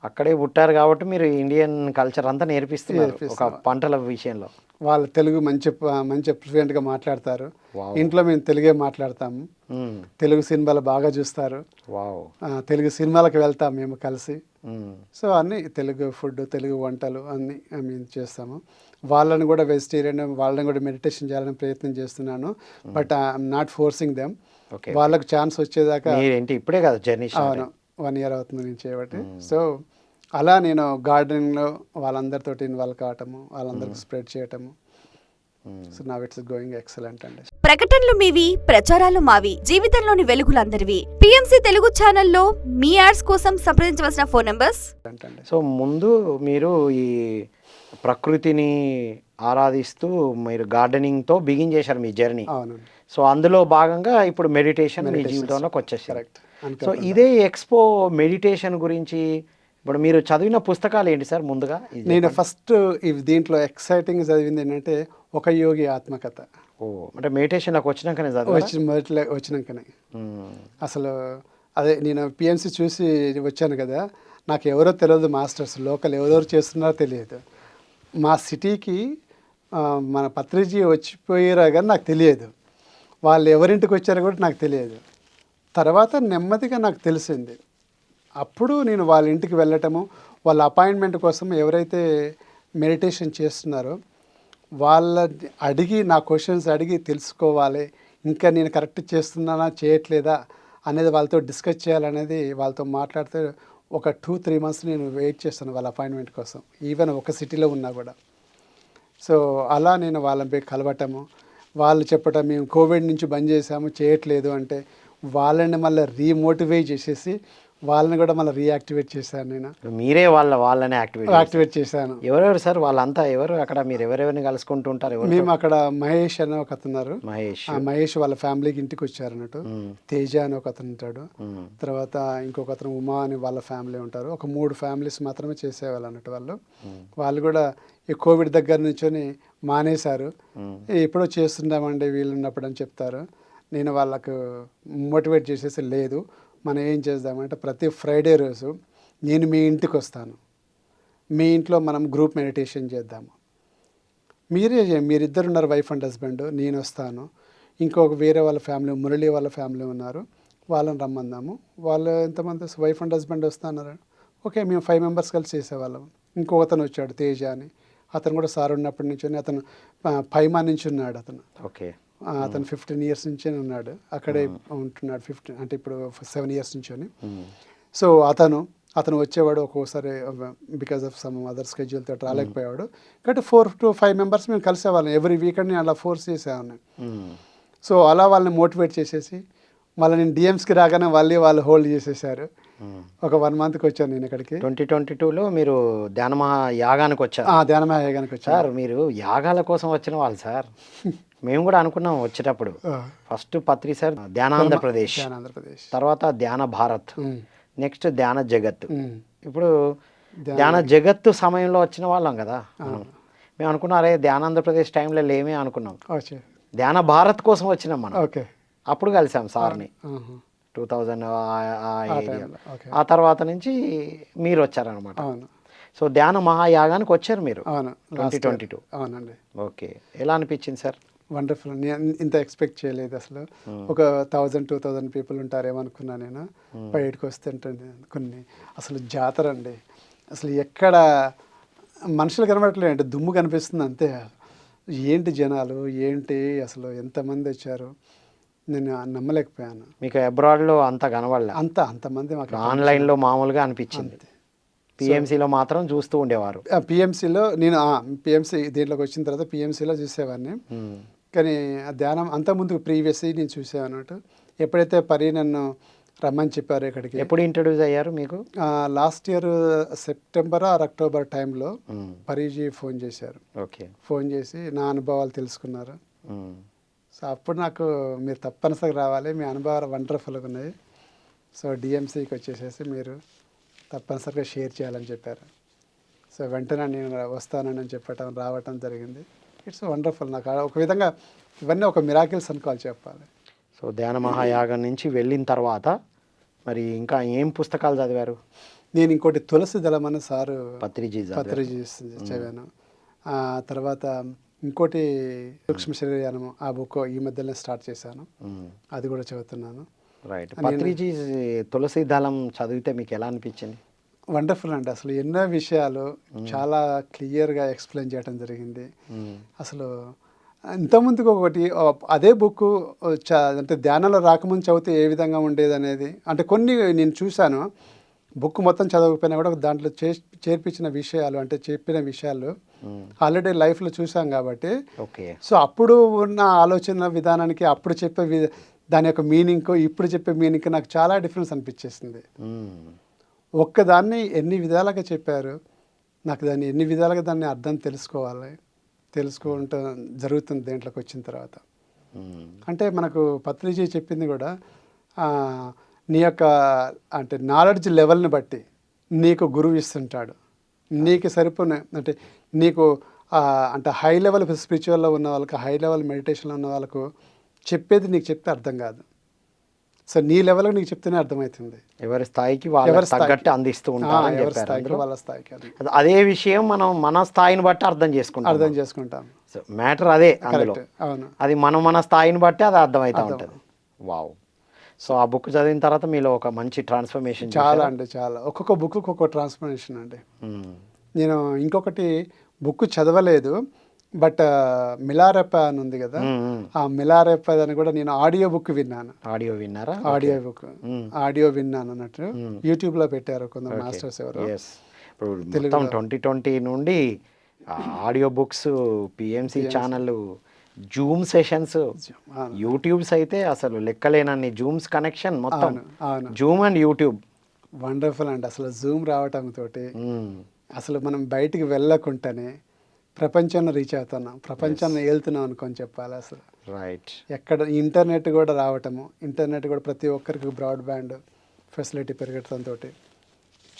అక్కడే పుట్టారు కాబట్టి మీరు ఇండియన్ కల్చర్ అంతా నేర్పిస్తున్నారు ఒక పంటల విషయంలో. వాళ్ళు తెలుగు మంచి ఫ్లూయెంట్గా మాట్లాడతారు. వావ్. ఇంట్లో మేము తెలుగే మాట్లాడతాము. మ్మ్. తెలుగు సినిమాలు బాగా చూస్తారు. వావ్. తెలుగు సినిమాలకు వెళ్తాం మేము కలిసి. మ్మ్. సో అన్నీ తెలుగు ఫుడ్, తెలుగు వంటలు అన్నీ మేము చేస్తాము. వాళ్ళని కూడా వెజిటేరియన్, వాళ్ళని కూడా మెడిటేషన్ చేయాలని ప్రయత్నం చేస్తున్నాను. But I'm not forcing them. Okay. వాళ్ళకు ఛాన్స్ వచ్చేదాకా. మీరేంటి ఇప్పుడే కదా జర్నీ అవును, 1 year అవుతుంది నేను చేయబట్టి. సో అలా నేను గార్డెనింగ్లో వాళ్ళందరితోటి ఇన్వాల్వ్ కావటము, వాళ్ళందరికి స్ప్రెడ్ చేయటము. So now it's going excellent అండి. ప్రకటనలు మీవి, ప్రచారాలు మావి, జీవితంలోని వెలుగులందరివి. పిఎంసి తెలుగు ఛానల్లో మీ యాడ్స్ కోసం సంప్రదించవలసిన ఫోన్ నంబర్స్. అండి సో ముందు మీరు ఈ ప్రకృతిని ఆరాధిస్తూ మీరు గార్డెనింగ్తో బిగిన్ చేశారు మీ జర్నీ. అవునండి, సో అందులో భాగంగా ఇప్పుడు మెడిటేషన్ మీ జీవితంలోకి వచ్చేసారు. కరెక్ట్. సో ఇదే ఎక్స్పో మెడిటేషన్ గురించి ఇప్పుడు మీరు చదివిన పుస్తకాలు ఏంటి సార్? ముందుగా ఇది నేను ఫస్ట్ దీంట్లో ఎక్సైటింగ్ చదివింది ఏంటంటే ఒక యోగి ఆత్మకథ. ఓ అంటే మెడిటేషన్లోకి వచ్చినాకనే చదివా? వచ్చినాకనే అసలు అదే నేను పిఎంసి చూసి వచ్చాను కదా, నాకు ఎవరో తెలియదు, మాస్టర్స్ లోకల్ ఎవరెవరు చేస్తున్నారో తెలియదు. మా సిటీకి మన పత్రిజీ వచ్చిపోయారా కానీ నాకు తెలియదు, వాళ్ళు ఎవరింటికి వచ్చారో కూడా నాకు తెలియదు. తర్వాత నెమ్మదిగా నాకు తెలిసింది. అప్పుడు నేను వాళ్ళ ఇంటికి వెళ్ళటము, వాళ్ళ అపాయింట్మెంట్ కోసం ఎవరైతే మెడిటేషన్ చేస్తున్నారో వాళ్ళ అడిగి, నా క్వశ్చన్స్ అడిగి తెలుసుకోవాలి, ఇంకా నేను కరెక్ట్ చేస్తున్నానా చేయట్లేదా అనేది వాళ్ళతో డిస్కస్ చేయాలనేది, వాళ్ళతో మాట్లాడితే ఒక 2-3 months నేను వెయిట్ చేస్తాను వాళ్ళ అపాయింట్మెంట్ కోసం, ఈవెన్ ఒక సిటీలో ఉన్నా కూడా. సో అలా నేను వాళ్ళని పోయి కలవటము, వాళ్ళు చెప్పటం మేము కోవిడ్ నుంచి బంద్ చేసాము చేయట్లేదు అంటే వాళ్ళని మళ్ళీ రీమోటివేట్ చేసేసి వాళ్ళని కూడా మళ్ళీ రీయాక్టివేట్ చేశాను. నేను మీరే వాళ్ళని యాక్టివేట్ చేశాను. ఎవరెవరు సార్ వాళ్ళంతా? ఎవరు అక్కడ మీరు ఎవరెవరిని కలుసుకుంటూ ఉంటారు? మేము అక్కడ మహేష్ అని ఒక అతను ఉన్నారు. మహేష్ వాళ్ళ ఫ్యామిలీకి ఇంటికి వచ్చారు అన్నట్టు. తేజ అని ఒక అతను ఉంటాడు. తర్వాత ఇంకొక అతను ఉమా అని వాళ్ళ ఫ్యామిలీ ఉంటారు. ఒక 3 families మాత్రమే చేసేవాళ్ళు అన్నట్టు. వాళ్ళు కూడా ఈ కోవిడ్ దగ్గర నుంచొని మానేశారు. ఎప్పుడో చేస్తుంటామండి వీళ్ళు ఉన్నప్పుడు అని చెప్తారు. నేను వాళ్ళకు మోటివేట్ చేసేసి లేదు, మనం ఏం చేద్దామంటే ప్రతి ఫ్రైడే రోజు నేను మీ ఇంటికి వస్తాను, మీ ఇంట్లో మనం గ్రూప్ మెడిటేషన్ చేద్దాము. మీరిద్దరు ఉన్నారు, వైఫ్ అండ్ హస్బెండ్, నేను వస్తాను, ఇంకొక వేరే వాళ్ళ ఫ్యామిలీ మురళి వాళ్ళ ఫ్యామిలీ ఉన్నారు, వాళ్ళని రమ్మందాము. వాళ్ళు ఎంతమంది వైఫ్ అండ్ హస్బెండ్ వస్తున్నారు. ఓకే, మేము 5 members కలిసి చేసేవాళ్ళం. ఇంకొక అతను వచ్చాడు తేజ అని, అతను కూడా సార్ ఉన్నప్పటి నుంచి, అతను పైమా నుంచి ఉన్నాడు. ఓకే, అతను 15 years నుంచే ఉన్నాడు అక్కడే ఉంటున్నాడు. 15 అంటే ఇప్పుడు 7 years నుంచి. సో అతను వచ్చేవాడు ఒక్కోసారి, because of some other schedule తోటి రాలేకపోయేవాడు. కాబట్టి 4 to 5 members మేము కలిసేవాళ్ళం. ఎవ్రీ వీకెండ్ అలా ఫోర్స్ చేసేవాడిని. సో అలా వాళ్ళని మోటివేట్ చేసేసి మళ్ళీ నేను డిఎమ్స్కి రాగానే వాళ్ళు హోల్డ్ చేసేసారు. ఒక 1 monthకి వచ్చాను నేను ఇక్కడికి. 2022లో మీరు ధ్యానమహాయాగానికి వచ్చారు. ధ్యానమహాయాగానికి వచ్చారు. సార్ మీరు యాగాల కోసం వచ్చిన వాళ్ళు సార్. మేము కూడా అనుకున్నాం వచ్చేటప్పుడు. ఫస్ట్ పత్రి సార్ ధ్యానాంధ్రప్రదేశ్, తర్వాత ధ్యాన భారత్, నెక్స్ట్ ధ్యాన జగత్. ఇప్పుడు ధ్యాన జగత్తు సమయంలో వచ్చిన వాళ్ళం కదా మేము. అనుకున్నారే ధ్యానాంధ్రప్రదేశ్ టైంలో లేమే అనుకున్నాం. ధ్యాన భారత్ కోసం వచ్చినాం మనం. అప్పుడు కలిసాం సార్ని 2000 ఆ తర్వాత నుంచి మీరు వచ్చారనమాట. సో ధ్యాన మహాయాగానికి వచ్చారు మీరు 2022. అవునండి. ఓకే, ఎలా అనిపించింది సార్? వండర్ఫుల్. నేను ఇంత ఎక్స్పెక్ట్ చేయలేదు అసలు. ఒక 1000-2000 people ఉంటారేమనుకున్నా నేను. బయటకు వస్తుంటుంది కొన్ని. అసలు జాతర అండి, అసలు ఎక్కడ మనుషులు కనబడట్లేదు అంటే దుమ్ము కనిపిస్తుంది అంతే. ఏంటి జనాలు, ఏంటి అసలు ఎంతమంది వచ్చారు, నేను నమ్మలేకపోయాను. మీకు అబ్రాడ్లో అంత కనబడలే? అంతమంది మాకు ఆన్లైన్లో మామూలుగా అనిపించింది. పిఎంసీలో మాత్రం చూస్తూ ఉండేవారు. పిఎంసీలో నేను పిఎంసీ దీంట్లోకి వచ్చిన తర్వాత పిఎంసీలో చూసేవాడిని. కానీ ధ్యానం అంతకుముందు ప్రీవియస్లీ నేను చూసాను అన్నట్టు. ఎప్పుడైతే నన్ను రమ్మని చెప్పారు ఇక్కడికి. ఎప్పుడు ఇంట్రడ్యూస్ అయ్యారు మీకు? Last year September or October టైంలో పరీజీ ఫోన్ చేశారు. ఓకే. ఫోన్ చేసి నా అనుభవాలు తెలుసుకున్నారు. సో అప్పుడు నాకు మీరు తప్పనిసరిగా రావాలి, మీ అనుభవాలు వండర్ఫుల్గా ఉన్నాయి, సో డిఎంసీకి వచ్చేసేసి మీరు తప్పనిసరిగా షేర్ చేయాలని చెప్పారు. సో వెంటనే నేను వస్తానని రావటం జరిగింది. It's wonderful. నాకు ఒక విధంగా ఇవన్నీ ఒక మిరాకిల్స్ అనుకోవాలి చెప్పాలి. సో ధ్యాన మహాయాగం నుంచి వెళ్ళిన తర్వాత మరి ఇంకా ఏం పుస్తకాలు చదివారు? నేను ఇంకోటి తులసి దళం అని సారు పత్రిజీ చదివాను. తర్వాత ఇంకోటి సూక్ష్మ శరీరయానము, ఆ బుక్ ఈ మధ్యలో స్టార్ట్ చేశాను, అది కూడా చదువుతున్నాను. రైట్. పత్రిజీ తులసి దళం చదివితే మీకు ఎలా అనిపించింది? వండర్ఫుల్ అండి. అసలు ఎన్నో విషయాలు చాలా క్లియర్గా ఎక్స్ప్లెయిన్ చేయడం జరిగింది. అసలు ఇంతకుముందుకు ఒకటి అదే బుక్ అంటే ధ్యానంలో రాకముందు చదివితే ఏ విధంగా ఉండేది అనేది, అంటే కొన్ని నేను చూశాను, బుక్ మొత్తం చదవకపోయినా కూడా దాంట్లో చేర్పించిన విషయాలు, అంటే చెప్పిన విషయాలు ఆల్రెడీ లైఫ్లో చూసాం కాబట్టి, సో అప్పుడు ఉన్న ఆలోచన విధానానికి అప్పుడు చెప్పే దాని యొక్క మీనింగ్ ఇప్పుడు చెప్పే మీనింగ్ నాకు చాలా డిఫరెన్స్ అనిపించేసింది. ఒక్కదాన్ని ఎన్ని విధాలుగా చెప్పారు, నాకు దాన్ని ఎన్ని విధాలుగా దాన్ని అర్థం తెలుసుకుంటూ జరుగుతుంది దేంట్లోకి వచ్చిన తర్వాత. అంటే మనకు పత్రిజీ చెప్పింది కూడా నీ యొక్క అంటే నాలెడ్జ్ లెవెల్ని బట్టి నీకు గురువు ఇస్తుంటాడు, నీకు సరిపోయిన అంటే నీకు అంటే హై లెవెల్ స్పిరిచువల్లో ఉన్న వాళ్ళకి, హై లెవెల్ మెడిటేషన్లో ఉన్న వాళ్ళకు చెప్పేది నీకు చెప్తే అర్థం కాదు. సో నీ లెవెల్కి నీకు చెప్తేనే అర్థమవుతుంది. ఎవరి స్థాయికి వాళ్ళ తగ్గట్టు అందిస్తూ ఉంటారు. వాళ్ళ స్థాయికి అదే విషయం మనం మన స్థాయిని బట్టి అర్థం చేసుకుంటాం. మ్యాటర్ అదే అందులో. అవును, అది మన స్థాయిని బట్టి అది అర్థమవుతూ ఉంటుంది. వావ్. సో ఆ బుక్ చదివిన తర్వాత మీలో ఒక మంచి ట్రాన్స్ఫర్మేషన్ చాలా అంటే చాలా, ఒక్కొక్క బుక్ ఒక్కొక్క ట్రాన్స్ఫర్మేషన్ అండి. నేను ఇంకొకటి బుక్ చదవలేదు, బట్ మిలారెప్ప అని ఉంది కదా, ఆ మిలారెప్ప అని కూడా నేను ఆడియో బుక్ విన్నాను. ఆడియో విన్నారా? ఆడియో విన్నాను అన్నట్టు యూట్యూబ్లో పెట్టారు కొందరు మాస్టర్స్ ఎవరు. ఇప్పుడు 2020 నుండి audio books, PMC channel, Zoom sessions, YouTubes అయితే అసలు లెక్కలేనన్ని జూమ్స్ కనెక్షన్ మొత్తం. జూమ్ అండ్ యూట్యూబ్ వండర్ఫుల్ అండి. అసలు జూమ్ రావటంతో అసలు మనం బయటికి వెళ్ళకుండానే ప్రపంచాన్ని రీచ్ అవుతున్నాం, ప్రపంచాన్ని వెళ్తున్నాం అనుకొని చెప్పాలి అసలు. రైట్. ఎక్కడ ఇంటర్నెట్ కూడా రావటము, ఇంటర్నెట్ కూడా ప్రతి ఒక్కరికి బ్రాడ్బ్యాండ్ ఫెసిలిటీ పెరగటంతో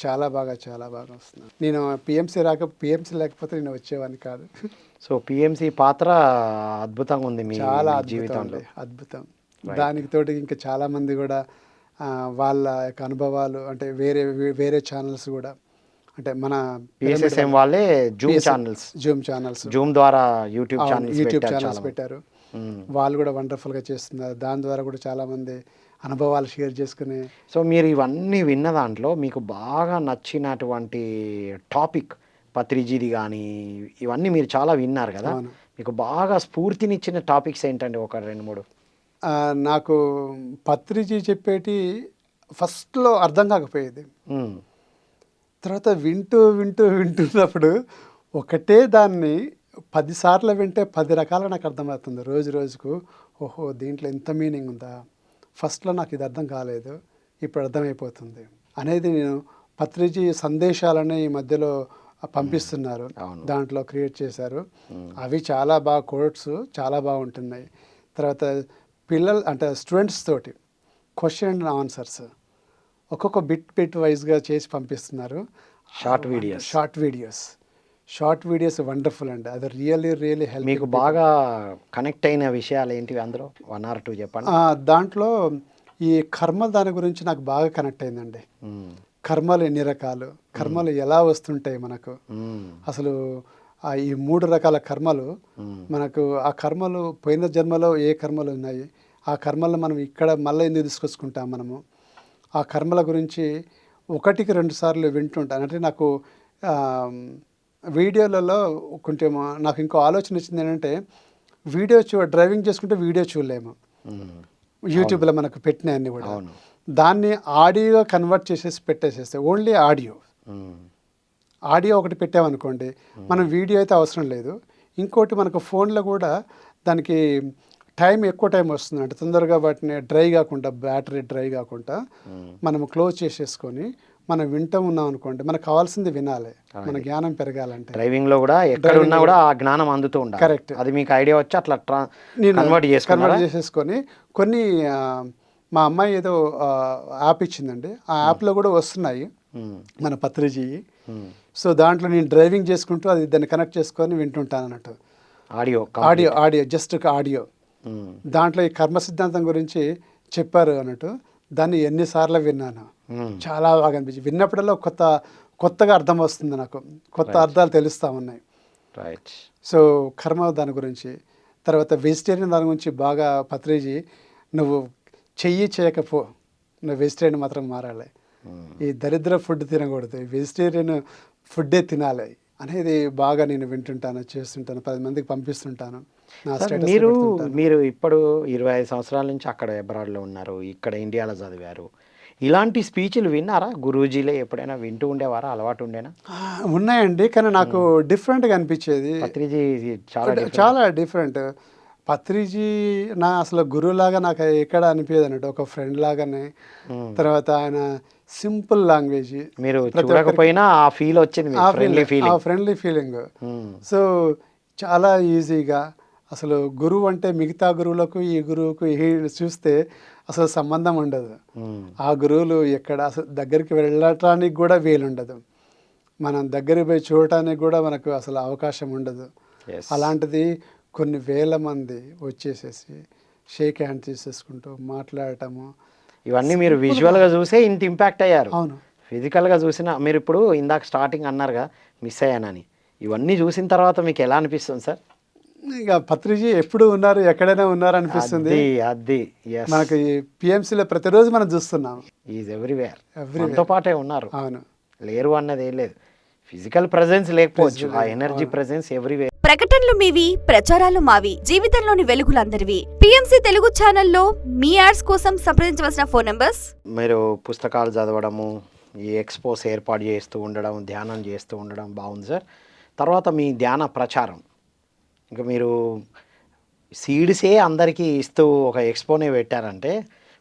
చాలా బాగా వస్తుంది. నేను పిఎంసీ లేకపోతే నేను వచ్చేవాడిని కాదు. సో పిఎంసి పాత్ర అద్భుతంగా ఉంది మీ చాలా జీవితంలో. అద్భుతం. దానికి తోటి ఇంకా చాలామంది కూడా వాళ్ళ యొక్క అనుభవాలు, అంటే వేరే ఛానల్స్ కూడా, అంటే మన పిఎస్ఎస్ఎం వాళ్ళే జూమ్ ఛానల్స్ ద్వారా యూట్యూబ్ ఛానల్స్ పెట్టారు. వాళ్ళు కూడా వండర్ఫుల్గా చేస్తున్నారు. దాని ద్వారా కూడా చాలామంది అనుభవాలు షేర్ చేసుకుని. సో మీరు ఇవన్నీ విన్న దాంట్లో మీకు బాగా నచ్చినటువంటి టాపిక్ పత్రిజీది కానీ ఇవన్నీ మీరు చాలా విన్నారు కదా, మీకు బాగా స్ఫూర్తినిచ్చిన టాపిక్స్ ఏంటండి? ఒక 2-3. నాకు పత్రిజీ చెప్పేటి ఫస్ట్లో అర్థం కాకపోయేది, తర్వాత వింటున్నప్పుడు ఒకటే దాన్ని 10 సార్లు వింటే 10 రకాలుగా నాకు అర్థమవుతుంది రోజుకు. ఓహో, దీంట్లో ఎంత మీనింగ్ ఉందా, ఫస్ట్లో నాకు ఇది అర్థం కాలేదు, ఇప్పుడు అర్థమైపోతుంది అనేది. నేను పత్రిజీ సందేశాలని ఈ మధ్యలో పంపిస్తున్నారు, దాంట్లో క్రియేట్ చేశారు. అవి చాలా బాగా కోట్స్ చాలా బాగుంటున్నాయి. తర్వాత పిల్లలు అంటే స్టూడెంట్స్ తోటి క్వశ్చన్ అండ్ ఆన్సర్స్ ఒక్కొక్క బిట్ వైజ్గా చేసి పంపిస్తున్నారు. షార్ట్ వీడియోస్ వండర్ఫుల్ అండి. అది రియల్లీ హెల్ప్. మీకు బాగా కనెక్ట్ అయిన విషయాలు ఏంటివి అందులో 1 or 2 చెప్పండి. దాంట్లో ఈ కర్మ దాని గురించి నాకు బాగా కనెక్ట్ అయిందండి. కర్మలు ఎన్ని రకాలు, కర్మలు ఎలా వస్తుంటాయి మనకు, అసలు ఈ 3 రకాల కర్మలు మనకు, ఆ కర్మలు పోయిన జన్మలో ఏ కర్మలు ఉన్నాయి, ఆ కర్మలను మనం ఇక్కడ మళ్ళీ ఎందుకు తీసుకొచ్చుకుంటాం మనము, ఆ కర్మల గురించి 1-2 సార్లు వింటుంటాను. అంటే నాకు వీడియోలలో కొంచెం నాకు ఇంకో ఆలోచన వచ్చింది ఏంటంటే, డ్రైవింగ్ చేసుకుంటే వీడియో చూడలేము, యూట్యూబ్లో మనకు పెట్టిన అన్ని కూడా, దాన్ని ఆడియో కన్వర్ట్ చేసేసి పెట్టేసేస్తే ఓన్లీ ఆడియో ఒకటి పెట్టామనుకోండి, మనం వీడియో అయితే అవసరం లేదు. ఇంకోటి మనకు ఫోన్లో కూడా దానికి టైం ఎక్కువ టైం వస్తుంది అంటే తొందరగా వాటిని డ్రై కాకుండా బ్యాటరీ డ్రై కాకుండా మనం క్లోజ్ చేసేసుకొని మనం వింటూ ఉన్నాం అనుకోండి, మనకు కావాల్సింది వినాలి, మన జ్ఞానం పెరగాలంటే. డ్రైవింగ్ లో కూడా ఎక్కడ ఉన్నా కూడా ఆ జ్ఞానం అందుతూ ఉండాలి. కరెక్ట్. అది మీకు ఐడియా వచ్చి అట్లా నేను కన్వర్ట్ చేసేసుకొని కొన్ని మా అమ్మాయి ఏదో యాప్ ఇచ్చిందండి, ఆ యాప్లో కూడా వస్తున్నాయి మన పత్రిజీ. సో దాంట్లో నేను డ్రైవింగ్ చేసుకుంటూ అది దాన్ని కనెక్ట్ చేసుకొని వింటుంటాను అన్నట్టు. Audio just audio. దాంట్లో ఈ కర్మ సిద్ధాంతం గురించి చెప్పారు అన్నట్టు. దాన్ని ఎన్నిసార్లు విన్నాను, చాలా బాగా అనిపించింది. విన్నప్పుడల్లా కొత్తగా అర్థం వస్తుంది నాకు, కొత్త అర్థాలు తెలుస్తూ ఉన్నాయి. సో కర్మ దాని గురించి, తర్వాత వెజిటేరియన్ దాని గురించి బాగా పత్రిజీ, నువ్వు చేయకపో, నువ్వు వెజిటేరియన్ మాత్రం మారాలి, ఈ దరిద్ర ఫుడ్ తినకూడదు, వెజిటేరియన్ ఫుడ్డే తినాలి అనేది బాగా నేను వింటుంటాను, చేస్తుంటాను, 10 మందికి పంపిస్తుంటాను. మీరు ఇప్పుడు 25 సంవత్సరాల నుంచి అక్కడ అబ్రాడ్లో ఉన్నారు, ఇక్కడ ఇండియాలో చదివారు. ఇలాంటి స్పీచ్లు విన్నారా? గురూజీలే ఎప్పుడైనా వింటూ ఉండేవారా? అలవాటు ఉండేనా? ఉన్నాయండి, కానీ నాకు డిఫరెంట్గా అనిపించేది. పత్రిజీ చాలా డిఫరెంట్. పత్రిజీ అసలు గురువులాగా నాకు ఎక్కడ అనిపించదు అన్నట్టు, ఒక ఫ్రెండ్ లాగానే. తర్వాత ఆయన సింపుల్ లాంగ్వేజ్, మీరు చూడకపోయినా ఆ ఫీల్ వచ్చింది, ఫ్రెండ్లీ ఫీలింగ్. సో చాలా ఈజీగా, అసలు గురువు అంటే మిగతా గురువులకు ఈ గురువుకు చూస్తే అసలు సంబంధం ఉండదు. ఆ గురువులు ఎక్కడ అసలు దగ్గరికి వెళ్ళటానికి కూడా వీలుండదు, మనం దగ్గరికి పోయి చూడటానికి కూడా మనకు అసలు అవకాశం ఉండదు. అలాంటిది కొన్ని వేల మంది వచ్చేసేసి షేక్ హ్యాండ్ తీసేసుకుంటూ మాట్లాడటము, ఇవన్నీ మీరు విజువల్గా చూసే ఇంత ఇంపాక్ట్ అయ్యారు. అవును, ఫిజికల్గా చూసిన మీరు ఇప్పుడు ఇందాక స్టార్టింగ్ అన్నారుగా మిస్ అయ్యానని, ఇవన్నీ చూసిన తర్వాత మీకు ఎలా అనిపిస్తుంది సార్? ఇక పత్రిజీ ఎప్పుడు ఉన్నారు, ఎక్కడైనా ఉన్నారు అనిపిస్తుంది. మనకి పిఎంసీలో ప్రతిరోజు మనం చూస్తున్నాం, ఈజ్ ఎవ్రీవేర్, మనతో పాటే ఉన్నారు. అవును, లేరు అన్నది ఏం లేదు, ఫిజికల్ ప్రెజెన్స్ లేకపోవచ్చు, ఆ ఎనర్జీ ప్రెజెన్స్ ఎవ్రీవేర్. ప్రకటనలు మీవి, ప్రచారాలు మావి, జీవితంలోని వెలుగులందరివి. పిఎంసి తెలుగు ఛానల్లో మీ యాడ్స్ కోసం సంప్రదించవలసిన ఫోన్ నంబర్స్. మీరు పుస్తకాలు చదవడము, ఈ ఎక్స్పోస్ ఏర్పాటు చేస్తూ ఉండడం, ధ్యానం చేస్తూ ఉండడం బాగుంది సార్. తర్వాత మీ ధ్యాన ప్రచారం, ఇంకా మీరు సీడ్సే అందరికీ ఇస్తూ ఒక ఎక్స్పోనే పెట్టారంటే,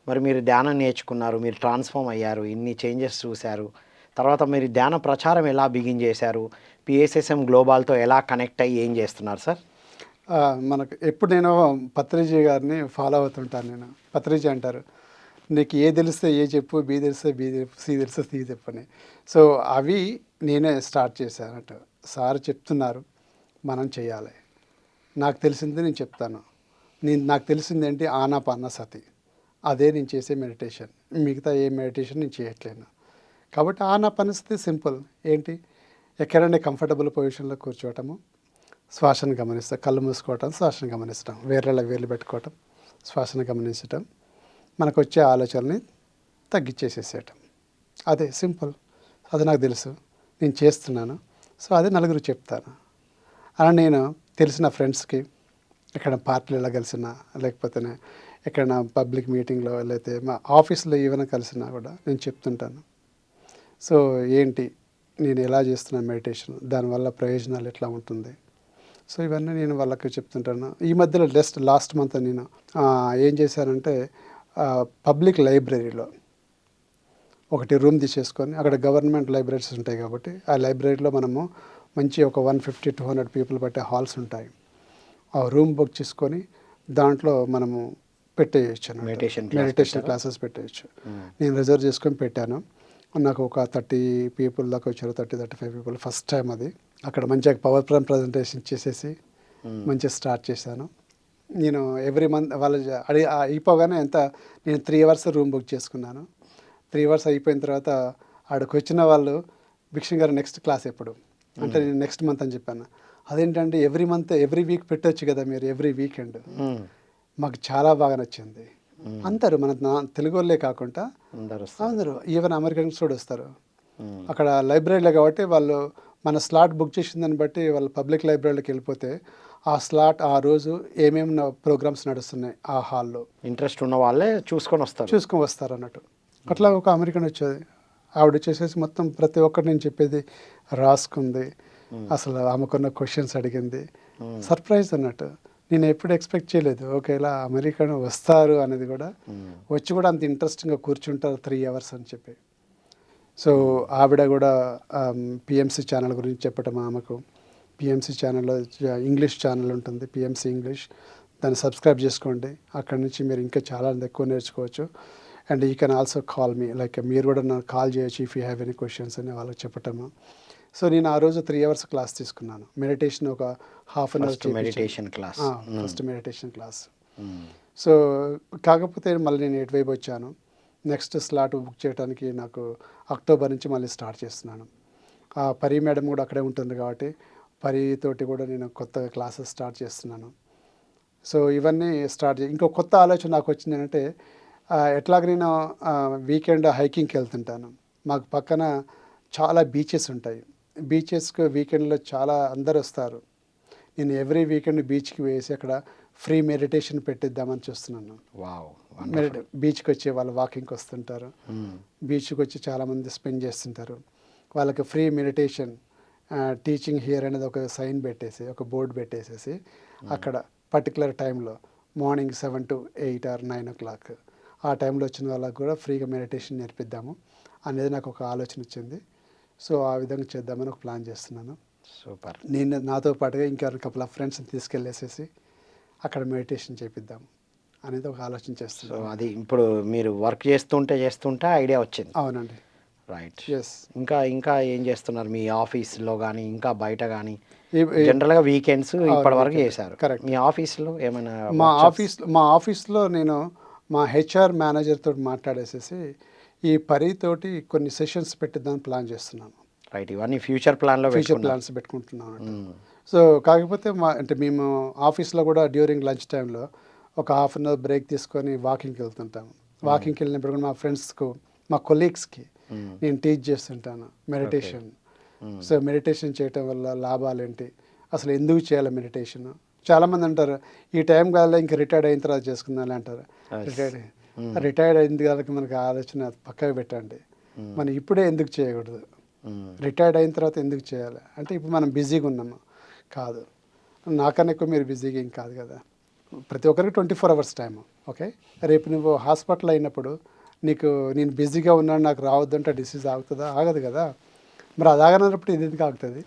మరి మీరు ధ్యానం నేర్చుకున్నారు, మీరు ట్రాన్స్ఫార్మ్ అయ్యారు, ఇన్ని చేంజెస్ చూశారు. తర్వాత మీరు ధ్యాన ప్రచారం ఎలా బిగిన్ చేశారు, పిఎస్ఎస్ఎం గ్లోబల్తో ఎలా కనెక్ట్ అయ్యి ఏం చేస్తున్నారు సార్? మనకు ఎప్పుడు నేను పత్రిజీ గారిని ఫాలో అవుతుంటాను. నేను పత్రిజీ అంటారు, నీకు ఏ తెలిస్తే ఏ చెప్పు, బి తెలిస్తే బి చెప్పు, సి తెలిస్తే సి చెప్పని. సో అవి నేనే స్టార్ట్ చేశానట్టు. సార్ చెప్తున్నారు, మనం చేయాలి. నాకు తెలిసింది నేను చెప్తాను. నాకు తెలిసింది ఏంటి, ఆనాపానసతి, అదే నేను చేసే మెడిటేషన్. మిగతా ఏ మెడిటేషన్ నేను చేయట్లేను. కాబట్టి ఆనాపానసతి సింపుల్ ఏంటి, ఎక్కడైనా కంఫర్టబుల్ పొజిషన్లో కూర్చోవటము, శ్వాసను గమనిస్తాం, కళ్ళు మూసుకోవటం, శ్వాసను గమనించడం, వేర్లు పెట్టుకోవటం, శ్వాసను గమనించటం, మనకు వచ్చే ఆలోచనని తగ్గించేసేసేయటం. అదే సింపుల్, అది నాకు తెలుసు, నేను చేస్తున్నాను. సో అదే నలుగురు చెప్తాను. అలా నేను తెలిసిన ఫ్రెండ్స్కి, ఎక్కడ పార్టీలలో కలిసినా, లేకపోతే ఎక్కడైనా పబ్లిక్ మీటింగ్లో, లేకపోతే మా ఆఫీస్లో ఏమైనా కలిసినా కూడా నేను చెప్తుంటాను. సో ఏంటి, నేను ఎలా చేస్తున్నాను మెడిటేషన్, దానివల్ల ప్రయోజనాలు ఎట్లా ఉంటుంది, సో ఇవన్నీ నేను వాళ్ళకి చెప్తుంటాను. ఈ మధ్యలో లాస్ట్ మంత్ నేను ఏం చేశానంటే, పబ్లిక్ లైబ్రరీలో ఒకటి రూమ్ తీసేసుకొని, అక్కడ గవర్నమెంట్ లైబ్రరీస్ ఉంటాయి కాబట్టి ఆ లైబ్రరీలో మనము మంచి ఒక 150-200 పీపుల్ పట్టే హాల్స్ ఉంటాయి. ఆ రూమ్ బుక్ చేసుకొని దాంట్లో మనము పెట్టేయచ్చు, మెడిటేషన్ క్లాసెస్ పెట్టేయచ్చు. నేను రిజర్వ్ చేసుకొని పెట్టాను. నాకు ఒక 30 పీపుల్ దాకా వచ్చారు, 30-35 పీపుల్. ఫస్ట్ టైం అది. అక్కడ మంచిగా పవర్ పాయింట్ ప్రజెంటేషన్ చేసేసి మంచిగా స్టార్ట్ చేశాను. నేను ఎవ్రీ మంత్ వాళ్ళు అయిపోగానే నేను 3 అవర్స్ రూమ్ బుక్ చేసుకున్నాను. 3 అవర్స్ అయిపోయిన తర్వాత ఆడికి వచ్చిన వాళ్ళు, భిక్షణ్ గారు నెక్స్ట్ క్లాస్ ఎప్పుడు అంటే, నేను నెక్స్ట్ మంత్ అని చెప్పాను. అదేంటంటే ఎవ్రీ వీక్ పెట్టొచ్చు కదా మీరు, ఎవ్రీ వీకెండ్. మాకు చాలా బాగా నచ్చింది. అందరూ మన తెలుగు వాళ్ళే కాకుండా అందరూ, ఈవెన్ అమెరికన్స్ కూడా వస్తారు. అక్కడ లైబ్రరీలో కాబట్టి వాళ్ళు మన స్లాట్ బుక్ చేసిన దాన్ని బట్టి వాళ్ళు పబ్లిక్ లైబ్రరీలోకి వెళ్ళిపోతే ఆ స్లాట్ ఆ రోజు ఏమేమి ప్రోగ్రామ్స్ నడుస్తున్నాయి ఆ హాల్లో, ఇంట్రెస్ట్ ఉన్న వాళ్ళే చూసుకొని వస్తారు అన్నట్టు. అట్లా ఒక అమెరికన్ వచ్చేది, ఆవిడ వచ్చేసేసి మొత్తం ప్రతి ఒక్కటి నేను చెప్పేది రాసుకుంది. అసలు ఆమెకున్న క్వశ్చన్స్ అడిగింది. సర్ప్రైజ్ అన్నట్టు. నేను ఎప్పుడు ఎక్స్పెక్ట్ చేయలేదు ఓకే ఇలా అమెరికా వస్తారు అనేది కూడా, వచ్చి కూడా అంత ఇంట్రెస్టింగ్గా కూర్చుంటారు 3 అవర్స్ అని చెప్పి. సో ఆవిడ కూడా పిఎంసి ఛానల్ గురించి చెప్పటం ఆమెకు. పిఎంసి ఛానల్లో ఇంగ్లీష్ ఛానల్ ఉంటుంది, పిఎంసి ఇంగ్లీష్, దాన్ని సబ్స్క్రైబ్ చేసుకోండి. అక్కడి నుంచి మీరు ఇంకా చాలా ఎక్కువ నేర్చుకోవచ్చు. And you can also call me, like మీరు కూడా నాకు కాల్ చేయొచ్చు if you have any questions అని వాళ్ళకి చెప్పటము. సో నేను ఆ రోజు 3 అవర్స్ క్లాస్ తీసుకున్నాను. మెడిటేషన్ ఒక half an hour meditation class, first meditation class. So కాకపోతే మళ్ళీ నేను ఎటువైపు వచ్చాను, నెక్స్ట్ స్లాట్ బుక్ చేయడానికి నాకు అక్టోబర్ నుంచి మళ్ళీ స్టార్ట్ చేస్తున్నాను. పరి మేడం కూడా అక్కడే ఉంటుంది కాబట్టి పరితోటి కూడా నేను కొత్తగా క్లాసెస్ స్టార్ట్ చేస్తున్నాను. సో ఇవన్నీ ఇంకో కొత్త ఆలోచన నాకు వచ్చింది ఏంటంటే, ఎట్లాగ నేను వీకెండ్ హైకింగ్కి వెళ్తుంటాను. మాకు పక్కన చాలా బీచెస్ ఉంటాయి. బీచెస్కి వీకెండ్లో చాలా అందరు వస్తారు. నేను ఎవ్రీ వీకెండ్ బీచ్కి వేసి అక్కడ ఫ్రీ మెడిటేషన్ పెట్టిద్దామని చూస్తున్నాను. బీచ్కి వచ్చే వాళ్ళు వాకింగ్కి వస్తుంటారు, బీచ్కి వచ్చి చాలామంది స్పెండ్ చేస్తుంటారు. వాళ్ళకి ఫ్రీ మెడిటేషన్ టీచింగ్ హియర్ అనేది ఒక సైన్ పెట్టేసి, ఒక బోర్డు పెట్టేసేసి అక్కడ పర్టికులర్ టైంలో మార్నింగ్ 7 to 8 or 9 o'clock ఆ టైంలో వచ్చిన వాళ్ళకి కూడా ఫ్రీగా మెడిటేషన్ నేర్పిద్దాము అనేది నాకు ఒక ఆలోచన వచ్చింది. సో ఆ విధంగా చేద్దామని ఒక ప్లాన్ చేస్తున్నాను. సూపర్. నేను నాతో పాటుగా ఇంకా కపుల్ ఆఫ్ ఫ్రెండ్స్ని తీసుకెళ్ళేసేసి అక్కడ మెడిటేషన్ చేపిద్దాం అనేది ఒక ఆలోచన చేస్తున్నాను. సో అది ఇప్పుడు మీరు వర్క్ చేస్తుంటే ఐడియా వచ్చింది. అవునండి. రైట్. ఎస్. ఇంకా ఏం చేస్తున్నారు మీ ఆఫీస్లో కానీ ఇంకా బయట కానీ? జనరల్గా వీకెండ్స్ ఇప్పటి వరకు చేశారు. కరెక్ట్. మీ ఆఫీస్లో ఏమైనా? మా ఆఫీస్లో నేను మా హెచ్ఆర్ మేనేజర్ తోటి మాట్లాడేసేసి ఈ పరితోటి కొన్ని సెషన్స్ పెట్టిద్దామని ప్లాన్ చేస్తున్నాను. రైట్. ఇవన్నీ ఫ్యూచర్ ప్లాన్స్ పెట్టుకుంటున్నాను. సో కాకపోతే అంటే మేము ఆఫీస్లో కూడా డ్యూరింగ్ లంచ్ టైంలో ఒక హాఫ్ అన్ అవర్ బ్రేక్ తీసుకొని వాకింగ్కి వెళ్తుంటాము. వాకింగ్కి వెళ్ళినప్పుడు కూడా మా ఫ్రెండ్స్కు, మా కొలీగ్స్కి నేను టీచ్ చేస్తుంటాను మెడిటేషన్. సో మెడిటేషన్ చేయటం వల్ల లాభాలు ఏంటి, అసలు ఎందుకు చేయాలి మెడిటేషన్? చాలామంది అంటారు ఈ టైం కాదు ఇంకా రిటైర్డ్ అయిన తర్వాత చేసుకుందాం అంటారు. రిటైర్డ్ అయింది కాబట్టి మనకు ఆలోచన పక్కకు పెట్టండి. మనం ఇప్పుడే ఎందుకు చేయకూడదు, రిటైర్డ్ అయిన తర్వాత ఎందుకు చేయాలి అంటే ఇప్పుడు మనం బిజీగా ఉన్నాము కాదు, నాకన్నా ఎక్కువ మీరు బిజీగా ఏం కాదు కదా. ప్రతి ఒక్కరికి 24 hours టైము. ఓకే, రేపు నువ్వు హాస్పిటల్ అయినప్పుడు నేను బిజీగా ఉన్నాను నాకు రావద్దంటే డిసీజ్ ఆగుతుందా? ఆగదు కదా. మరి అది ఆగనప్పుడు ఇది ఎందుకు ఆగుతుంది?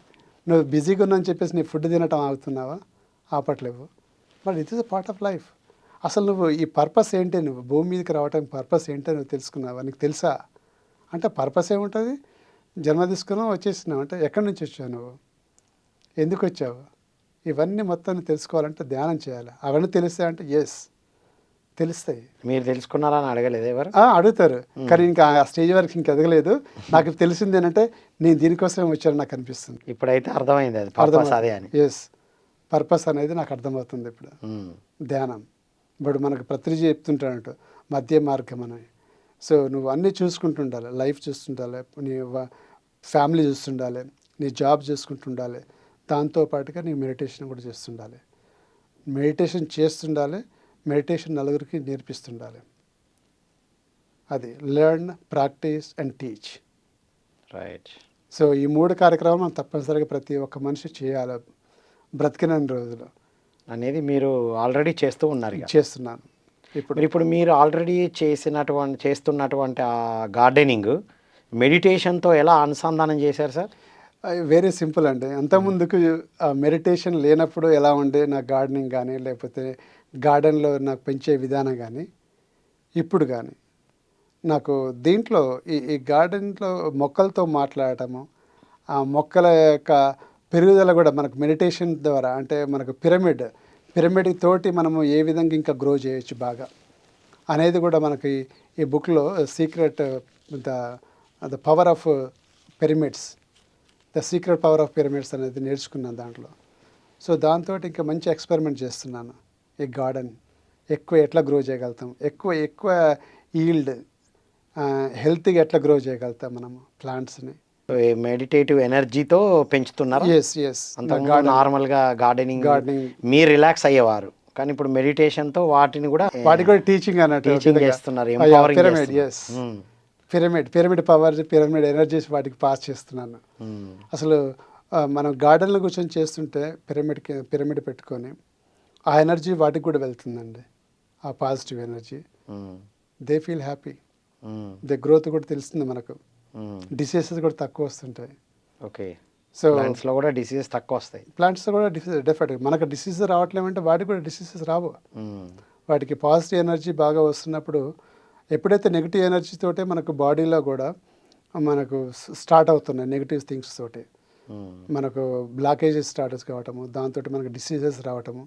నువ్వు బిజీగా ఉన్నావు అని చెప్పేసి నీ ఫుడ్ తినటం ఆగుతున్నావా? ఆపట్లేవు. మరి it is a part of life. అసలు నువ్వు ఈ పర్పస్ ఏంటి, నువ్వు భూమి మీదకి రావడానికి పర్పస్ ఏంటో నువ్వు తెలుసుకున్నావా? నీకు తెలుసా? అంటే పర్పస్ ఏముంటుంది? జన్మ తీసుకున్నావు వచ్చేసినావు అంటే ఎక్కడి నుంచి వచ్చావు, నువ్వు ఎందుకు వచ్చావు, ఇవన్నీ మొత్తం తెలుసుకోవాలంటే ధ్యానం చేయాలి. అవన్నీ తెలుస్తాయి అంటే ఎస్ తెలుస్తాయి. మీరు తెలుసుకున్నారా అని అడగలేదు ఎవరు? అడుగుతారు, కానీ ఇంకా ఆ స్టేజ్ వరకు ఇంక ఎదగలేదు. నాకు తెలిసింది ఏంటంటే నేను దీనికోసం వచ్చాను నాకు అనిపిస్తుంది. ఇప్పుడైతే అర్థమైంది అది పర్పస్ అదే అని. ఎస్, పర్పస్ అనేది నాకు అర్థమవుతుంది ఇప్పుడు. ధ్యానం ఇప్పుడు మనకు ప్రతిదీ చెప్తుంటానంట మధ్య మార్గం అని. సో నువ్వు అన్నీ చూసుకుంటుండాలి, లైఫ్ చూస్తుండాలి, నీ ఫ్యామిలీ చూస్తుండాలి, నీ జాబ్ చూసుకుంటుండాలి, దాంతోపాటుగా నీ మెడిటేషన్ కూడా చేస్తుండాలి. మెడిటేషన్ చేస్తుండాలి, మెడిటేషన్ నలుగురికి నేర్పిస్తుండాలి. అది learn, practice and teach. Right. So ఈ 3 కార్యక్రమాలు మనం తప్పనిసరిగా ప్రతి ఒక్క మనిషి చేయాలి బ్రతికిన రోజులు అనేది మీరు ఆల్రెడీ చేస్తూ ఉన్నారు. చేస్తున్నాను ఇప్పుడు మీరు ఆల్రెడీ చేస్తున్నటువంటి ఆ గార్డెనింగ్ మెడిటేషన్తో ఎలా అనుసంధానం చేశారు సార్? వెరీ సింపుల్ అండి. అంతకుముందుకు మెడిటేషన్ లేనప్పుడు ఎలా ఉండే నా గార్డెనింగ్ కానీ లేకపోతే గార్డెన్లో నాకు పెంచే విధానం కానీ ఇప్పుడు కానీ నాకు దీంట్లో ఈ గార్డెన్లో మొక్కలతో మాట్లాడటము, ఆ మొక్కల యొక్క పెరుగుదల కూడా మనకు మెడిటేషన్ ద్వారా అంటే మనకు పిరమిడ్ తోటి మనము ఏ విధంగా ఇంకా గ్రో చేయొచ్చు బాగా అనేది కూడా మనకి ఈ బుక్లో secret the power of pyramids, the secret power of pyramids అనేది నేర్చుకున్నాను దాంట్లో. సో దాంతో ఇంకా మంచి ఎక్స్పెరిమెంట్ చేస్తున్నాను. ఈ గార్డెన్ ఎట్లా గ్రో చేయగలుగుతాం, ఎక్కువ ఈల్డ్ హెల్త్గా ఎట్లా గ్రో చేయగలుగుతాం మనము ప్లాంట్స్ని. మెడిటేటివ్ ఎనర్జీతో పెంచుతున్నారు. ఎస్. నార్మల్గా గార్డెనింగ్ మీరు రిలాక్స్ అయ్యేవారు, కానీ ఇప్పుడు మెడిటేషన్తో వాటికి కూడా టీచింగ్ అన్నట్టు చేస్తున్నారు. పిరమిడ్ పవర్, పిరమిడ్ ఎనర్జీస్ వాటికి పాస్ చేస్తున్నాను. అసలు మనం గార్డెన్లో కూర్చొని చేస్తుంటే పిరమిడ్ పెట్టుకొని ఆ ఎనర్జీ వాటికి కూడా వెళ్తుందండి, ఆ positive energy. They feel happy, they growth కూడా తెలుస్తుంది మనకు, డిసీజెస్ కూడా తక్కువ వస్తుంటాయి. ఓకే. సో ప్లాంట్స్లో కూడా డిసీజెస్ తక్కువ వస్తాయి. ప్లాంట్స్ కూడా డెఫినెట్గా మనకు డిసీజెస్ రావట్లేమంటే వాటికి కూడా డిసీజెస్ రావు. వాటికి పాజిటివ్ ఎనర్జీ బాగా వస్తున్నప్పుడు, ఎప్పుడైతే నెగిటివ్ ఎనర్జీ తోటే మనకు బాడీలో కూడా మనకు స్టార్ట్ అవుతున్నాయి నెగిటివ్ థింగ్స్ తోటి, మనకు బ్లాకేజెస్ స్టార్ట్ కావటము, దాంతో మనకు డిసీజెస్ రావటము.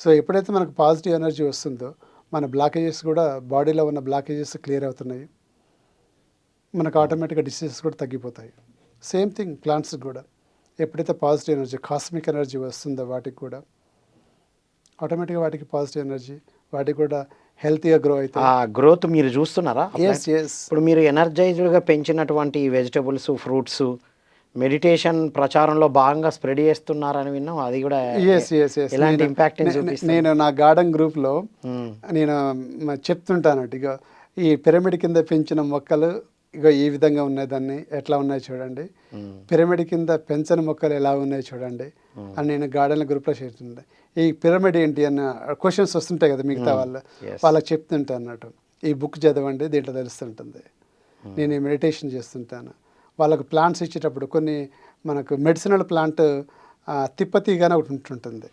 సో ఎప్పుడైతే మనకు పాజిటివ్ ఎనర్జీ వస్తుందో మన బ్లాకేజెస్ కూడా, బాడీలో ఉన్న బ్లాకేజెస్ క్లియర్ అవుతున్నాయి, మనకు ఆటోమేటిక్గా డిసీజెస్ కూడా తగ్గిపోతాయి. సేమ్ థింగ్ ప్లాంట్స్ కూడా ఎప్పుడైతే పాజిటివ్ ఎనర్జీ, కాస్మిక్ ఎనర్జీ వస్తుందో వాటికి కూడా ఆటోమేటిక్గా వాటికి పాజిటివ్ ఎనర్జీ, వాటికి కూడా హెల్తీగా గ్రో అవుతాయి. ఆ గ్రోత్ మీరు చూస్తున్నారా? Yes yes. ఇప్పుడు మీరు ఎనర్జైజ్డ్గా పెంచినటువంటి వెజిటబుల్స్, ఫ్రూట్స్ మెడిటేషన్ ప్రచారంలో భాగంగా స్ప్రెడ్ చేస్తున్నారని విన్నాం. అది కూడా ఎస్ ఎస్ ఎస్. ఎలాంటి ఇంపాక్ట్ నేను నా గార్డెన్ గ్రూప్లో నేను చెప్తుంటాను, ఇక ఈ పిరమిడ్ కింద పెంచిన మొక్కలు ఇక ఈ విధంగా ఉన్నాయి, దాన్ని ఎట్లా ఉన్నాయి చూడండి, పిరమిడ్ కింద పెంచని మొక్కలు ఎలా ఉన్నాయి చూడండి అని నేను గార్డెన్ గ్రూప్లో చేస్తుంటా. ఈ పిరమిడ్ ఏంటి అన్న క్వశ్చన్స్ వస్తుంటాయి కదా మిగతా వాళ్ళకి చెప్తుంటా అన్నట్టు, ఈ బుక్ చదవండి దీంట్లో తెలుస్తుంటుంది. నేను ఈ మెడిటేషన్ చేస్తుంటాను. వాళ్ళకు ప్లాంట్స్ ఇచ్చేటప్పుడు కొన్ని మనకు మెడిసినల్ ప్లాంట్ తిప్పతీగ అని ఒకటి ఉంటుంటుంది.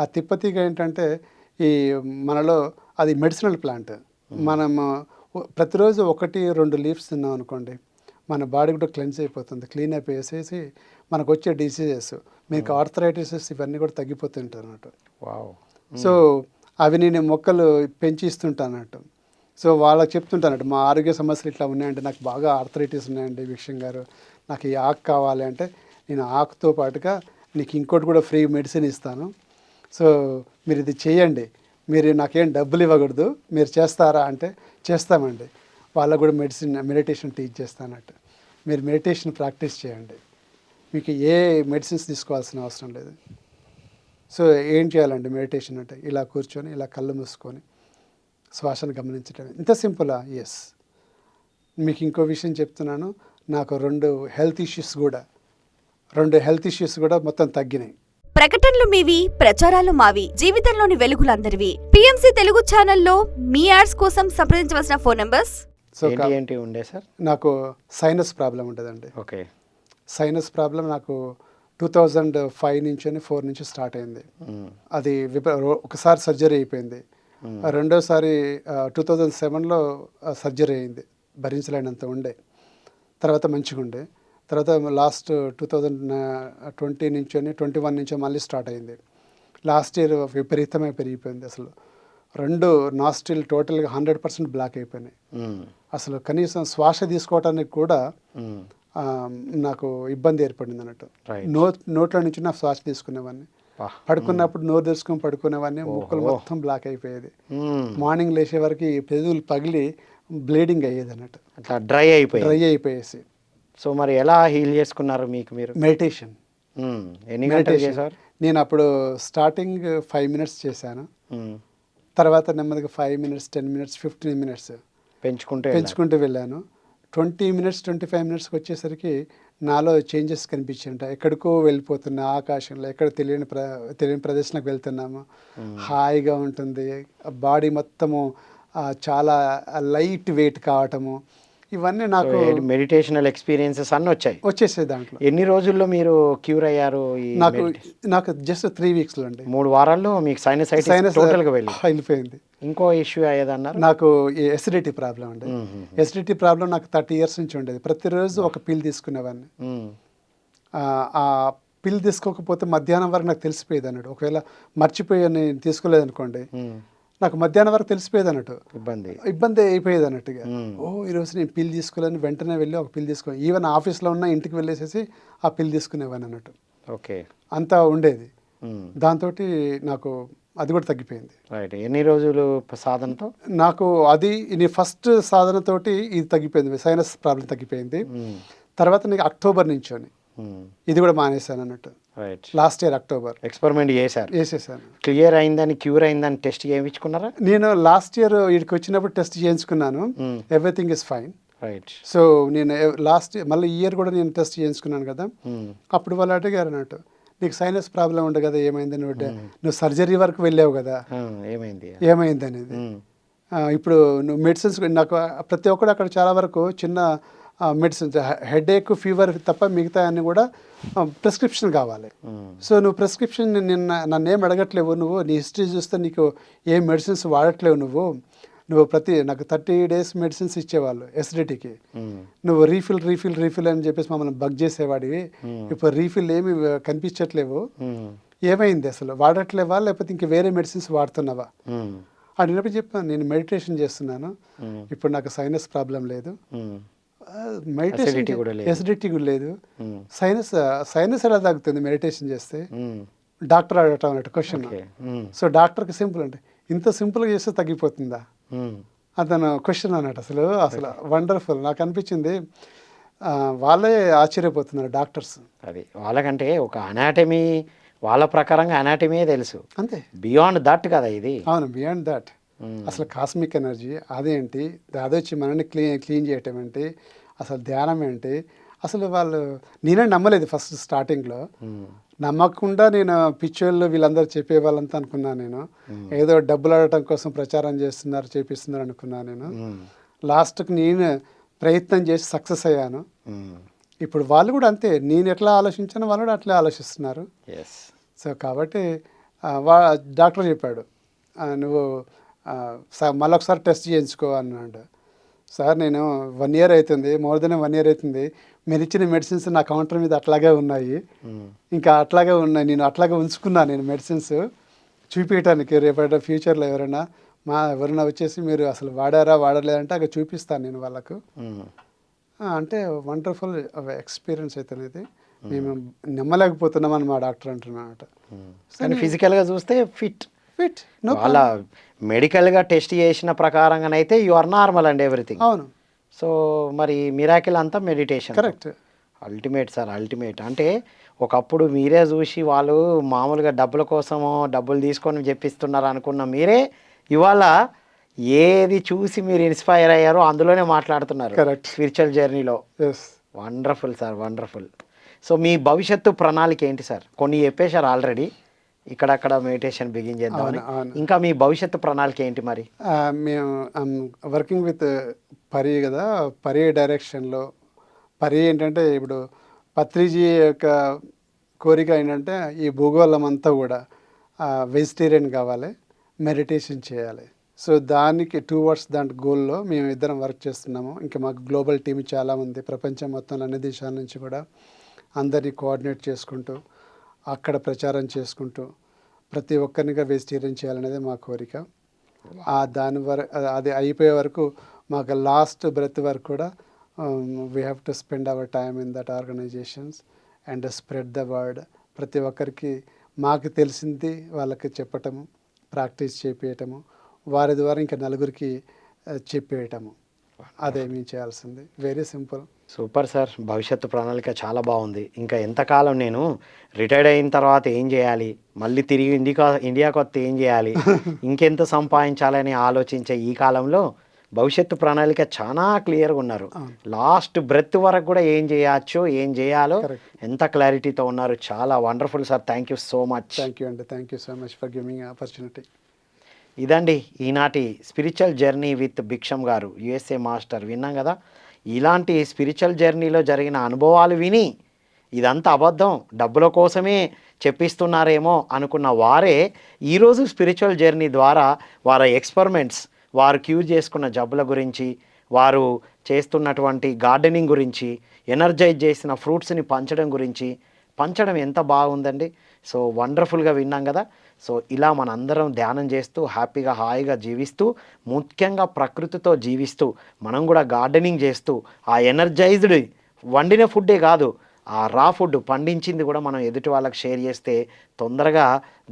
ఆ తిప్పతీగ ఏంటంటే ఈ మనలో అది మెడిసినల్ ప్లాంట్. మనము ప్రతిరోజు 1-2 లీవ్స్ తిన్నాం అనుకోండి, మన బాడీ కూడా క్లెన్స్ అయిపోతుంది, క్లీన్ అయిపోయేసేసి మనకు వచ్చే డిసీజెస్, మీకు ఆర్థరైటిసెస్ ఇవన్నీ కూడా తగ్గిపోతుంటాయి అన్నట్టు. సో అవి నేను మొక్కలు పెంచి ఇస్తుంటాను అన్నట్టు. సో వాళ్ళకి చెప్తుంటానంట, మా ఆరోగ్య సమస్యలు ఇట్లా ఉన్నాయంటే, నాకు బాగా ఆర్థరైటిస్ ఉన్నాయండి వీక్షణ్ గారు, నాకు ఈ ఆకు కావాలి అంటే నేను ఆకుతో పాటుగా నీకు ఇంకోటి కూడా ఫ్రీ మెడిసిన్ ఇస్తాను, సో మీరు ఇది చేయండి, మీరు నాకేం డబ్బులు ఇవ్వకూడదు, మీరు చేస్తారా అంటే చేస్తామండి. వాళ్ళకు కూడా మెడిటేషన్ టీచ్ చేస్తానట్టు. మీరు మెడిటేషన్ ప్రాక్టీస్ చేయండి, మీకు ఏ మెడిసిన్స్ తీసుకోవాల్సిన అవసరం లేదు. సో ఏం చేయాలండి మెడిటేషన్ అంటే, ఇలా కూర్చొని ఇలా కళ్ళు మూసుకొని శ్వాసను గమనించడం, ఇంత సింపులా? ఎస్. మీకు ఇంకో విషయం చెప్తున్నాను, నాకు 2 హెల్త్ ఇష్యూస్ కూడా మొత్తం తగ్గినాయి. ప్రకటనలు మీవి, ప్రచారాలు మావి, జీవితంలోని వెలుగులందరివి. పిఎంసి తెలుగు ఛానల్లో మీ యాడ్స్ కోసం సంప్రదించవలసిన ఫోన్ నంబర్స్. సో ఏంటి ఉండే సార్? నాకు సైనస్ ప్రాబ్లం ఉంటుందండి. ఓకే. సైనస్ ప్రాబ్లం నాకు 2005 నుంచి 4 నుంచి స్టార్ట్ అయింది. అది ఒకసారి సర్జరీ అయిపోయింది, రెండోసారి 2007లో సర్జరీ అయింది, భరించలేనంత ఉండే, తర్వాత మంచిగా ఉండే, తర్వాత లాస్ట్ 2020 నుంచి 21 నుంచి మళ్ళీ స్టార్ట్ అయింది. లాస్ట్ ఇయర్ విపరీతమే పెరిగిపోయింది, అసలు 2 నాస్ట్రిల్ టోటల్గా 100% బ్లాక్ అయిపోయినాయి. అసలు కనీసం శ్వాస తీసుకోవడానికి కూడా నాకు ఇబ్బంది ఏర్పడింది అన్నట్టు. నోట్ల నుంచి నా శ్వాస తీసుకునేవాడిని, పడుకున్నప్పుడు నోరు తెరుచుకొని పడుకునేవాడిని, ముక్కలు మొత్తం బ్లాక్ అయిపోయేది, మార్నింగ్ లేచే వరకు పెదవులు పగిలి బ్లీడింగ్ అయ్యేది అన్నట్టు, అట్లా డ్రై అయిపోయేసి. సో మరి ఎలా హీల్ చేసుకున్నారు మీకు మీరు? మెడిటేషన్. ఎన్ని గంటలు చేశారు? నేను అప్పుడు స్టార్టింగ్ 5 minutes చేశాను, తర్వాత నెమ్మదిగా 5 minutes, 10 minutes, 15 minutes పెంచుకుంటూ వెళ్ళాను. 20 minutes, 25 minutesకి వచ్చేసరికి నాలో చేంజెస్ కనిపించాయంట. ఎక్కడికో వెళ్ళిపోతున్నా ఆకాశంలో, ఎక్కడ తెలియని ప్రదేశానికి వెళ్తున్నాము, హాయిగా ఉంటుంది, బాడీ మొత్తము చాలా లైట్ వెయిట్ కావటము, ఇవన్నీ నాకు మెడిటేషనల్ ఎక్స్పీరియన్సెస్ అన్నీ వచ్చేసాయి దాంట్లో. ఎన్ని రోజుల్లో మీరు క్యూర్ అయ్యారు? నాకు జస్ట్ 3 weeks అండి. 3 వారాల్లో మీకు సైనసైటిస్ టోటల్గా వెళ్ళిపోయింది. ఇంకో ఇష్యూ అయ్యేదన్నారు? నాకు ఎసిడిటీ ప్రాబ్లం అండి. ఎసిడిటీ ప్రాబ్లం నాకు 30 years నుంచి ఉండేది. ప్రతిరోజు ఒక పిల్ తీసుకునేవాడిని. ఆ పిల్ తీసుకోకపోతే మధ్యాహ్నం వరకు నాకు తెలిసిపోయేది అన్నట్టు. ఒకవేళ మర్చిపోయి నేను తీసుకోలేదనుకోండి, నాకు మధ్యాహ్నం వరకు తెలిసిపోయేది అన్నట్టు, ఇబ్బంది అయిపోయేది అన్నట్టుగా. ఈరోజు నేను పిల్ తీసుకోలేని వెంటనే వెళ్ళి ఒక పిల్ తీసుకుని, ఈవెన్ ఆఫీస్లో ఉన్న ఇంటికి వెళ్ళేసేసి ఆ పిల్ తీసుకునేవాడిని అన్నట్టు. ఓకే. అంతా ఉండేది. దాంతో నాకు అది కూడా తగ్గిపోయింది. ఎన్ని రోజులు సాధనతో? నాకు అది ఫస్ట్ సాధనతోటి ఇది తగ్గిపోయింది, సైనస్ ప్రాబ్లం తగ్గిపోయింది. తర్వాత నీకు అక్టోబర్ నుంచి ఇది కూడా మానేశాను అన్నట్టు. లాస్ట్ ఇయర్ అక్టోబర్ ఎక్స్పెరిమెంట్ చేసేసాను. క్లియర్ అయిందని, క్యూర్ అయిందని టెస్ట్ చేయించుకున్నారా? నేను లాస్ట్ ఇయర్ వీడికి వచ్చినప్పుడు టెస్ట్ చేయించుకున్నాను, ఎవ్రీథింగ్ ఇస్ ఫైన్. సో నేను లాస్ట్ మళ్ళీ ఇయర్ కూడా నేను టెస్ట్ చేయించుకున్నాను కదా, అప్పుడు వాళ్ళు అడిగారు అన్నట్టు, నీకు సైనస్ ప్రాబ్లం ఉండే కదా, ఏమైంది, నువ్వు సర్జరీ వరకు వెళ్ళావు కదా, ఏమైంది ఏమైంది అనేది. ఇప్పుడు నువ్వు మెడిసిన్స్ నాకు ప్రతి ఒక్కడు అక్కడ చాలా వరకు చిన్న మెడిసిన్స్, హెడేక్, ఫీవర్ తప్ప మిగతా అన్ని కూడా ప్రిస్క్రిప్షన్ కావాలి. సో నువ్వు ప్రిస్క్రిప్షన్ నన్ను ఏం అడగట్లేవు, నువ్వు నీ హిస్టరీ చూస్తే నీకు ఏం మెడిసిన్స్ వాడట్లేవు, నువ్వు నాకు 30 days మెడిసిన్స్ ఇచ్చేవాళ్ళు ఎసిడిటీకి. నువ్వు రీఫిల్ అని చెప్పేసి మమ్మల్ని బగ్ చేసేవాడివి. ఇప్పుడు రీఫిల్ ఏమి కనిపించట్లేవు, ఏమైంది, అసలు వాడట్లేవా లేకపోతే ఇంక వేరే మెడిసిన్స్ వాడుతున్నావా అడిగినప్పుడు చెప్పాను, నేను మెడిటేషన్ చేస్తున్నాను, ఇప్పుడు నాకు సైనస్ ప్రాబ్లం లేదు, మెడిటేషన్ ఎసిడిటీ కూడా లేదు, సైనస్ ఎలా తగ్గుతుంది మెడిటేషన్ చేస్తే, డాక్టర్ అడగటం అన్నట్టు క్వశ్చన్. సో డాక్టర్కి సింపుల్ అంటే ఇంత సింపుల్గా చేస్తే తగ్గిపోతుందా అతను క్వశ్చన్ అన్నట్టు. అసలు వండర్ఫుల్ నాకు అనిపించింది. వాళ్ళే ఆశ్చర్యపోతున్నారు డాక్టర్స్. అది వాళ్ళకంటే ఒక అనాటమీ వాళ్ళ ప్రకారంగా అనాటమీయే తెలుసు, అంతే, బియాండ్ దట్ కదా ఇది. అవును, బియాండ్ దట్. అసలు కాస్మిక్ ఎనర్జీ అదేంటి, అది వచ్చి మనల్ని క్లీన్ చేయటం ఏంటి, అసలు ధ్యానం ఏంటి, అసలు నేనే నమ్మలేదు ఫస్ట్ స్టార్టింగ్లో. నమ్మకుండా నేను పిచ్చోళ్ళు వీళ్ళందరూ చెప్పే వాళ్ళంతా అనుకున్నాను నేను, ఏదో డబ్బులు ఆడటం కోసం ప్రచారం చేపిస్తున్నారు అనుకున్నాను నేను. లాస్ట్కి నేను ప్రయత్నం చేసి సక్సెస్ అయ్యాను. ఇప్పుడు వాళ్ళు కూడా అంతే, నేను ఎట్లా ఆలోచించానో వాళ్ళు కూడా అట్లే ఆలోచిస్తున్నారు. సో కాబట్టి డాక్టర్ చెప్పాడు, నువ్వు మళ్ళీ ఒకసారి టెస్ట్ చేయించుకో అన్నాడు. సార్ నేను 1 year అవుతుంది, మోర్ దెన్ 1 year అవుతుంది, మీరు ఇచ్చిన మెడిసిన్స్ నా కౌంటర్ మీద అట్లాగే ఉన్నాయి, ఇంకా అట్లాగే ఉన్నాయి, నేను అట్లాగే ఉంచుకున్నాను నేను మెడిసిన్స్ చూపించడానికి. రేపటి ఫ్యూచర్లో ఎవరైనా వచ్చేసి మీరు అసలు వాడలేదంటే అక్కడ చూపిస్తాను నేను వాళ్ళకు. అంటే వండర్ఫుల్ ఎక్స్పీరియన్స్ అవుతున్నది. మేము నమ్మలేకపోతున్నామని మా డాక్టర్ అంటున్నారట. కానీ ఫిజికల్గా చూస్తే ఫిట్ వాళ్ళ మెడికల్గా టెస్ట్ చేసిన ప్రకారంగానైతే you are normal and everything. అవును. సో మరి మిరాకిల్ అంతా meditation. Correct. Ultimate sir, ultimate. అంటే ఒకప్పుడు మీరే చూసి వాళ్ళు మామూలుగా డబ్బులు తీసుకొని చెప్పిస్తున్నారు అనుకున్న మీరే ఇవాళ ఏది చూసి మీరు ఇన్స్పైర్ అయ్యారో అందులోనే మాట్లాడుతున్నారు. కరెక్ట్. స్పిరిచువల్ జర్నీలో. Wonderful sir, wonderful. సో మీ భవిష్యత్తు ప్రణాళిక ఏంటి సార్? కొన్ని చెప్పేశారు ఆల్రెడీ, ఇక్కడక్కడ మెడిటేషన్ బిగిన్ చేద్దామని. ఇంకా మీ భవిష్యత్తు ప్రణాళిక ఏంటి మరి? మేము వర్కింగ్ విత్ పరి కదా, పరి డైరెక్షన్లో. పరి ఏంటంటే ఇప్పుడు పత్రిజీ యొక్క కోరిక ఏంటంటే ఈ భూగోళం అంతా కూడా వెజిటేరియన్ కావాలి, మెడిటేషన్ చేయాలి. సో దానికి టువర్డ్స్ దాంట్ గోల్లో మేము ఇద్దరం వర్క్ చేస్తున్నాము. ఇంకా మాకు గ్లోబల్ టీమ్ చాలామంది, ప్రపంచం మొత్తం అన్ని దేశాల నుంచి కూడా అందరినీ కోఆర్డినేట్ చేసుకుంటూ అక్కడ ప్రచారం చేసుకుంటూ ప్రతి ఒక్కరినిగా వెజిటేరియన్ చేయాలనేది మా కోరిక. అది అయిపోయే వరకు మాకు లాస్ట్ బ్రెత్ వరకు కూడా we have to spend our time in that organizations and spread the word. ప్రతి ఒక్కరికి మాకు తెలిసింది వాళ్ళకి చెప్పటము, ప్రాక్టీస్ చేపించటము, వారి ద్వారా ఇంకా నలుగురికి చెప్పేయటము, అదే మేము చేయాల్సింది. Very simple. సూపర్ సార్, భవిష్యత్తు ప్రణాళిక చాలా బాగుంది. ఇంకా ఎంతకాలం నేను రిటైర్డ్ అయిన తర్వాత ఏం చేయాలి, మళ్ళీ తిరిగి ఇండియాకి వస్తే ఏం చేయాలి, ఇంకెంత సంపాదించాలని ఆలోచించే ఈ కాలంలో భవిష్యత్తు ప్రణాళిక చాలా క్లియర్గా ఉన్నారు. లాస్ట్ బ్రెత్ వరకు కూడా ఏం చేయొచ్చో ఏం చేయాలో ఎంత క్లారిటీతో ఉన్నారు. చాలా wonderful sir, thank you so much. Thank you అండి, thank you so much for giving opportunity. ఇదండి ఈనాటి స్పిరిచువల్ జర్నీ విత్ భిక్షం గారు, యుఎస్ఏ మాస్టర్. విన్నాం కదా, ఇలాంటి స్పిరిచువల్ జర్నీలో జరిగిన అనుభవాలు విని ఇదంతా అబద్ధం, డబ్బుల కోసమే చెప్పిస్తున్నారేమో అనుకున్న వారే ఈరోజు స్పిరిచువల్ జర్నీ ద్వారా వారి ఎక్స్పెరిమెంట్స్, వారు క్యూర్ చేసుకున్న జబ్బుల గురించి, వారు చేస్తున్నటువంటి గార్డెనింగ్ గురించి, ఎనర్జైజ్ చేసిన ఫ్రూట్స్ని పంచడం ఎంత బాగుందండి. సో వండర్ఫుల్గా విన్నాం కదా. సో ఇలా మనందరం ధ్యానం చేస్తూ హ్యాపీగా హాయిగా జీవిస్తూ, ముఖ్యంగా ప్రకృతితో జీవిస్తూ, మనం కూడా గార్డెనింగ్ చేస్తూ, ఆ ఎనర్జైజ్డ్ వండిన ఫుడ్డే కాదు, ఆ రా ఫుడ్ పండించింది కూడా మనం ఎదుటి వాళ్ళకి షేర్ చేస్తే తొందరగా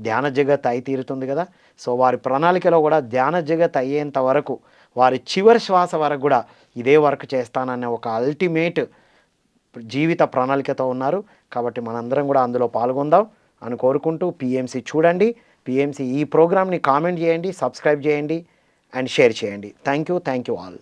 ధ్యాన జగత్ అయి తీరుతుంది కదా. సో వారి ప్రణాళికలో కూడా ధ్యాన జగత్ అయ్యేంత వరకు, వారి చివరి శ్వాస వరకు కూడా ఇదే వర్క్ చేస్తాననే ఒక అల్టిమేట్ జీవిత ప్రణాళికతో ఉన్నారు. కాబట్టి మనందరం కూడా అందులో పాల్గొందాం అని కోరుకుంటూ, పిఎంసి చూడండి, పిఎంసి ఈ ప్రోగ్రామ్ని కామెంట్ చేయండి, సబ్స్క్రైబ్ చేయండి అండ్ షేర్ చేయండి. Thank you all.